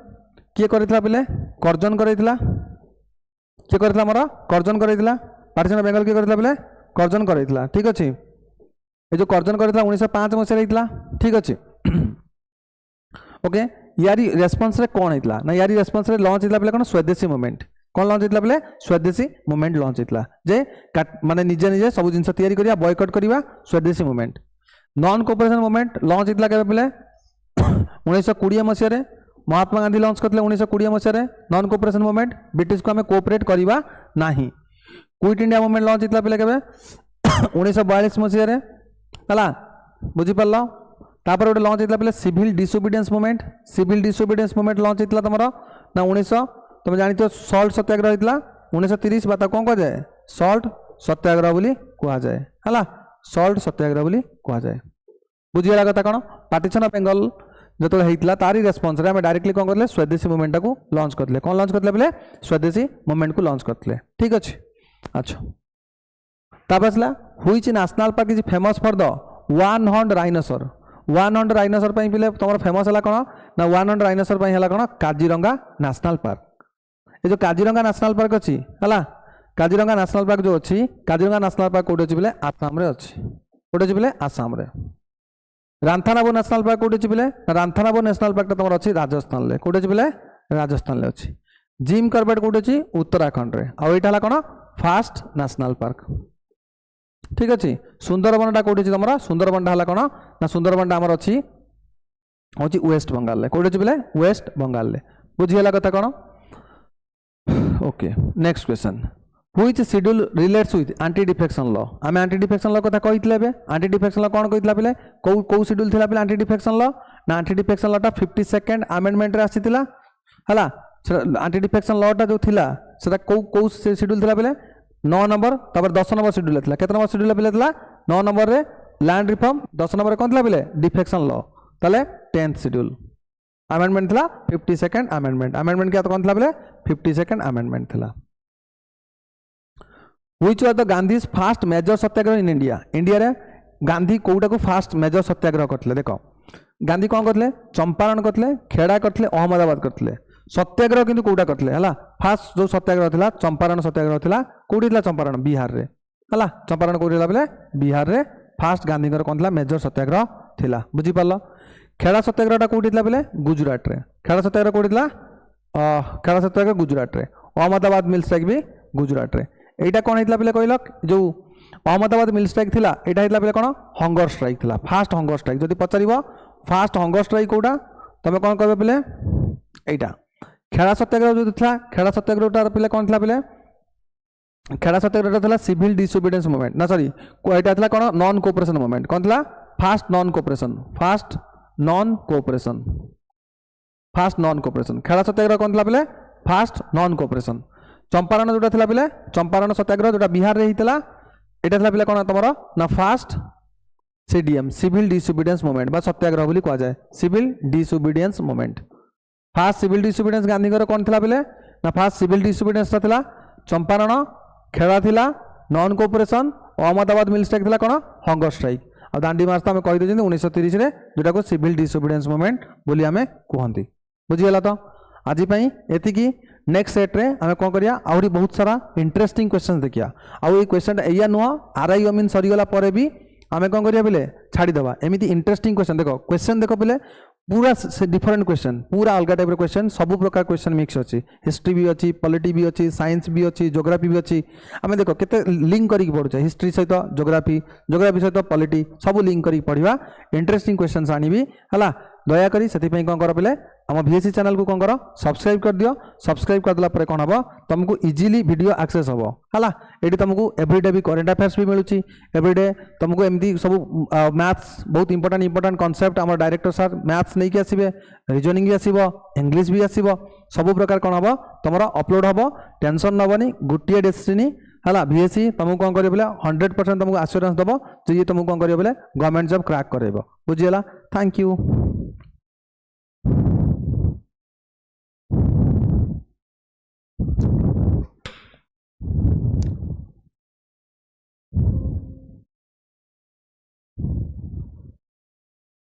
किए करितला पिले कर्जन करितला, किए करितला मोर कर्जन करितला, पार्टीशन ऑफ बंगाल किए करितला पिले कर्जन करितला, ठीक अछि। ए जो कर्जन करितला 1905 मसिया हितला, ठीक अछि। ओके, यारी रेस्पॉन्स रे कोन हितला ना, यारी रेस्पॉन्स रे लॉन्च हितला पिले कोन स्वदेशी मूवमेंट, कौन लॉन्च होता है स्वदेशी मूवमेंट लॉन्च होता जे माने निजे निजे सब जिन तैयारी करिया बॉयकट करिया स्वदेशी movement. Non cooperation movement launch होता है पे 1920 मसीह महात्मा गांधी लॉन्च करते 1920 मसीह नॉन कोऑपरेशन मूवमेंट, ब्रिटिश को आम कोऑपरेट करवा नहीं। क्विट इंडिया मूवमेंट लॉन्च होता पे 1942 मसीह है, बुझीपार। तापर गोटे लॉन्च होता पे civil disobedience movement, civil disobedience movement launch होता तुम ना 1900 तुम जानी तो सॉल्ट सत्याग्रह होता 1930 बात कौन कह जाए सॉल्ट सत्याग्रह बोली कह जाए है, सॉल्ट सत्याग्रह बोली कह जाए। बुझीगला कथा कौन पार्टीशन ऑफ बंगाल जो होता तारी रेस्पॉन्स रे डायरेक्टली कौन करते स्वदेशी मूवमेंट को लॉन्च करते, कौन लॉन्च करते बोले स्वदेशी मूवमेंट को लॉन्च करते, ठीक अच्छे। अच्छा, तापर आसला which national park is famous for the one horn rhinoceros. One hundred dinosaur पिले तुम फेमस है कौन ना वन हंड्रेड डायनासोर है कौन काजीरंगा नेशनल पार्क। ये जो काजीरंगा नेशनल पार्क अच्छी है काजीरंगा नेशनल पार्क जो अच्छी काजीरंगा नेशनल पार्क कौट अच्छी बोले आसाम रे अच्छी कौट अच्छी बोले आसाम रे। रांथानाबो नेशनल पार्क कौट अच्छी बोले रांथानाबो नेशनल पार्क तुम अच्छी राजस्थान में कौट अच्छी बोले राजस्थान में अच्छी। जिम कार्बेट कौट अच्छी उत्तराखंड रे आउ यहाँ कौन फास्ट नेशनल पार्क ठीक अच्छे। सुंदरबन कौट अच्छी तुम सुंदरबन है कौन ना सुंदरबन आमर अच्छी हूँ वेस्ट बंगाल कौट अच्छी बोले वेस्ट बंगाल बुझीगला कथा कौन okay. Next question which schedule relates with anti defection law आम एंटी डिफेक्शन लॉ कथा कही एंटी डिफेक्शन लॉ कौन कही पे कौ शेड्यूल थी पे एंटी डिफेक्शन लॉ ना anti defection law 52nd amendment आसीला है एंटी डिफेक्शन लॉटा जो थिला सेटा कौ शेड्यूल थी पे 9 नंबर तापर 10 नंबर शेड्यूल था केते नंबर शेड्यूल पे 9 नंबर रे लैंड रिफॉर्म 10 नंबर कौन था पे डिफेक्शन लॉ ताले 10th शेड्यूल अमेंडमेंट था 52nd अमेंडमेंट अमेंडमेंट क्या कौन था पे 52nd अमेंडमेंट था। Which was the Gandhi's first major satyagraha in India India रे गांधी कोटा को फास्ट मेजर सत्याग्रह करथले देखो गांधी कौन करथले चंपारण करथले खेड़ा करथले अहमदाबाद करथले सत्याग्रह किंतु कोटा करथले हला फास्ट जो सत्याग्रह थिला चंपारण सत्याग्रह थिला कोठी थिला चंपारण बिहार रे हला चंपारण कोठी थिला बेले बिहार रे फास्ट गांधी कौन थिला मेजर सत्याग्रह थिला बुझी पारलो। खेड़ा सत्याग्रहटा कोठी थिला बेले गुजरात रे खेड़ा सत्याग्रह कोठी थिला खेड़ा सत्याग्रह गुजरात रे अहमदाबाद मिल स्ट्राइक भी गुजरात रे एटा कौन होता पे कहल जो अहमदाबाद मिल स्ट्राइक थिला एटा होता पे कौन हंगर स्ट्राइक थिला फास्ट हंगर स्ट्राइक जदि पचार फास्ट हंगर स्ट्राइक कौटा तुम कौन कह पे एटा खेड़ा सत्याग्रह जो था खेड़ा सत्याग्रह पे कौन था पे खेड़ा सत्याग्रह था सिविल डिसोबिडियंस मूवमेंट ना सॉरी एटा था कौन नॉन कोऑपरेशन मूवमेंट कौन था first non cooperation first non cooperation Kheda Satyagraha कौन था पे फास्ट नॉन कोऑपरेशन। चंपारण जोटा थिला पिले चंपारण सत्याग्रह जोटा बिहार रे हितला एटा थिला पिले कोन तमरो ना first CDM civil disobedience movement बा सत्याग्रह बोली कहा जाए civil disobedience movement. First civil disobedience Gandhi घर कोन थिला पिले ना फास्ट सिविल डिसोबिडियंस थिला चंपारण खेड़ा थिला नॉन कोऑपरेशन अहमदाबाद मिल स्ट्राइक थिला कोन हंगर स्ट्राइक आ दांडी मार्च आमे कहि देजनी 1930 रे जोटा को सिविल डिसोबिडियंस मूवमेंट बोली आमे कहंती बुझियला तो आज एतिकी। नेक्स्ट सेट रे आमे कौन करिया आउरी बहुत सारा इंटरेस्टिंग क्वेश्चन देखिया आउ ये क्वेश्चन एया नुह आरआई अमीन सरीगला परे भी आमे कौन करिया बेले छाड़ीदेवा एमती इंटरेस्टिंग क्वेश्चन देखो बेले पूरा डिफरेंट क्वेश्चन पूरा अलग टाइप क्वेश्चन सब प्रकार क्वेश्चन मिक्स अच्छी हिस्ट्री भी अच्छी पॉलिटी भी अच्छी साइंस भी अच्छी ज्योग्राफी भी अच्छी आमे देखो केते लिंक करके पढ़ुचे हिस्ट्री सहित ज्योग्राफी सहित पॉलिटी सब लिंक करके पढ़ा इंटरेस्टिंग क्वेश्चन आनिबी हला दयाकोरी से कौन कर पे आम VSC चैनल को कौन कर सब्सक्राइब कर दियो सब्सक्राइब करदेला कौन हम तुमको इजीली वीडियो एक्सेस हम है ये तुमको एवरीडे भी करेंट अफेयर्स भी मिलूँ एवरीडे तुमको एमती सब मैथ्स बहुत इंपोर्टेंट कॉन्सेप्ट आम डायरेक्टर सर मैथ्स नहीं आसबे रीजनिंग भी आसब इंग्लिश भी आसब सब प्रकार कौन हम तुम अपलोड हम टेंशन नबनी गोटे डेस्टिनी है VSC तुमको कौन कर 100% तुमको आश्योरेंस दब ये तुमको कौन कर गवर्नमेंट जॉब क्रैक कर बुझीगला। Thank you.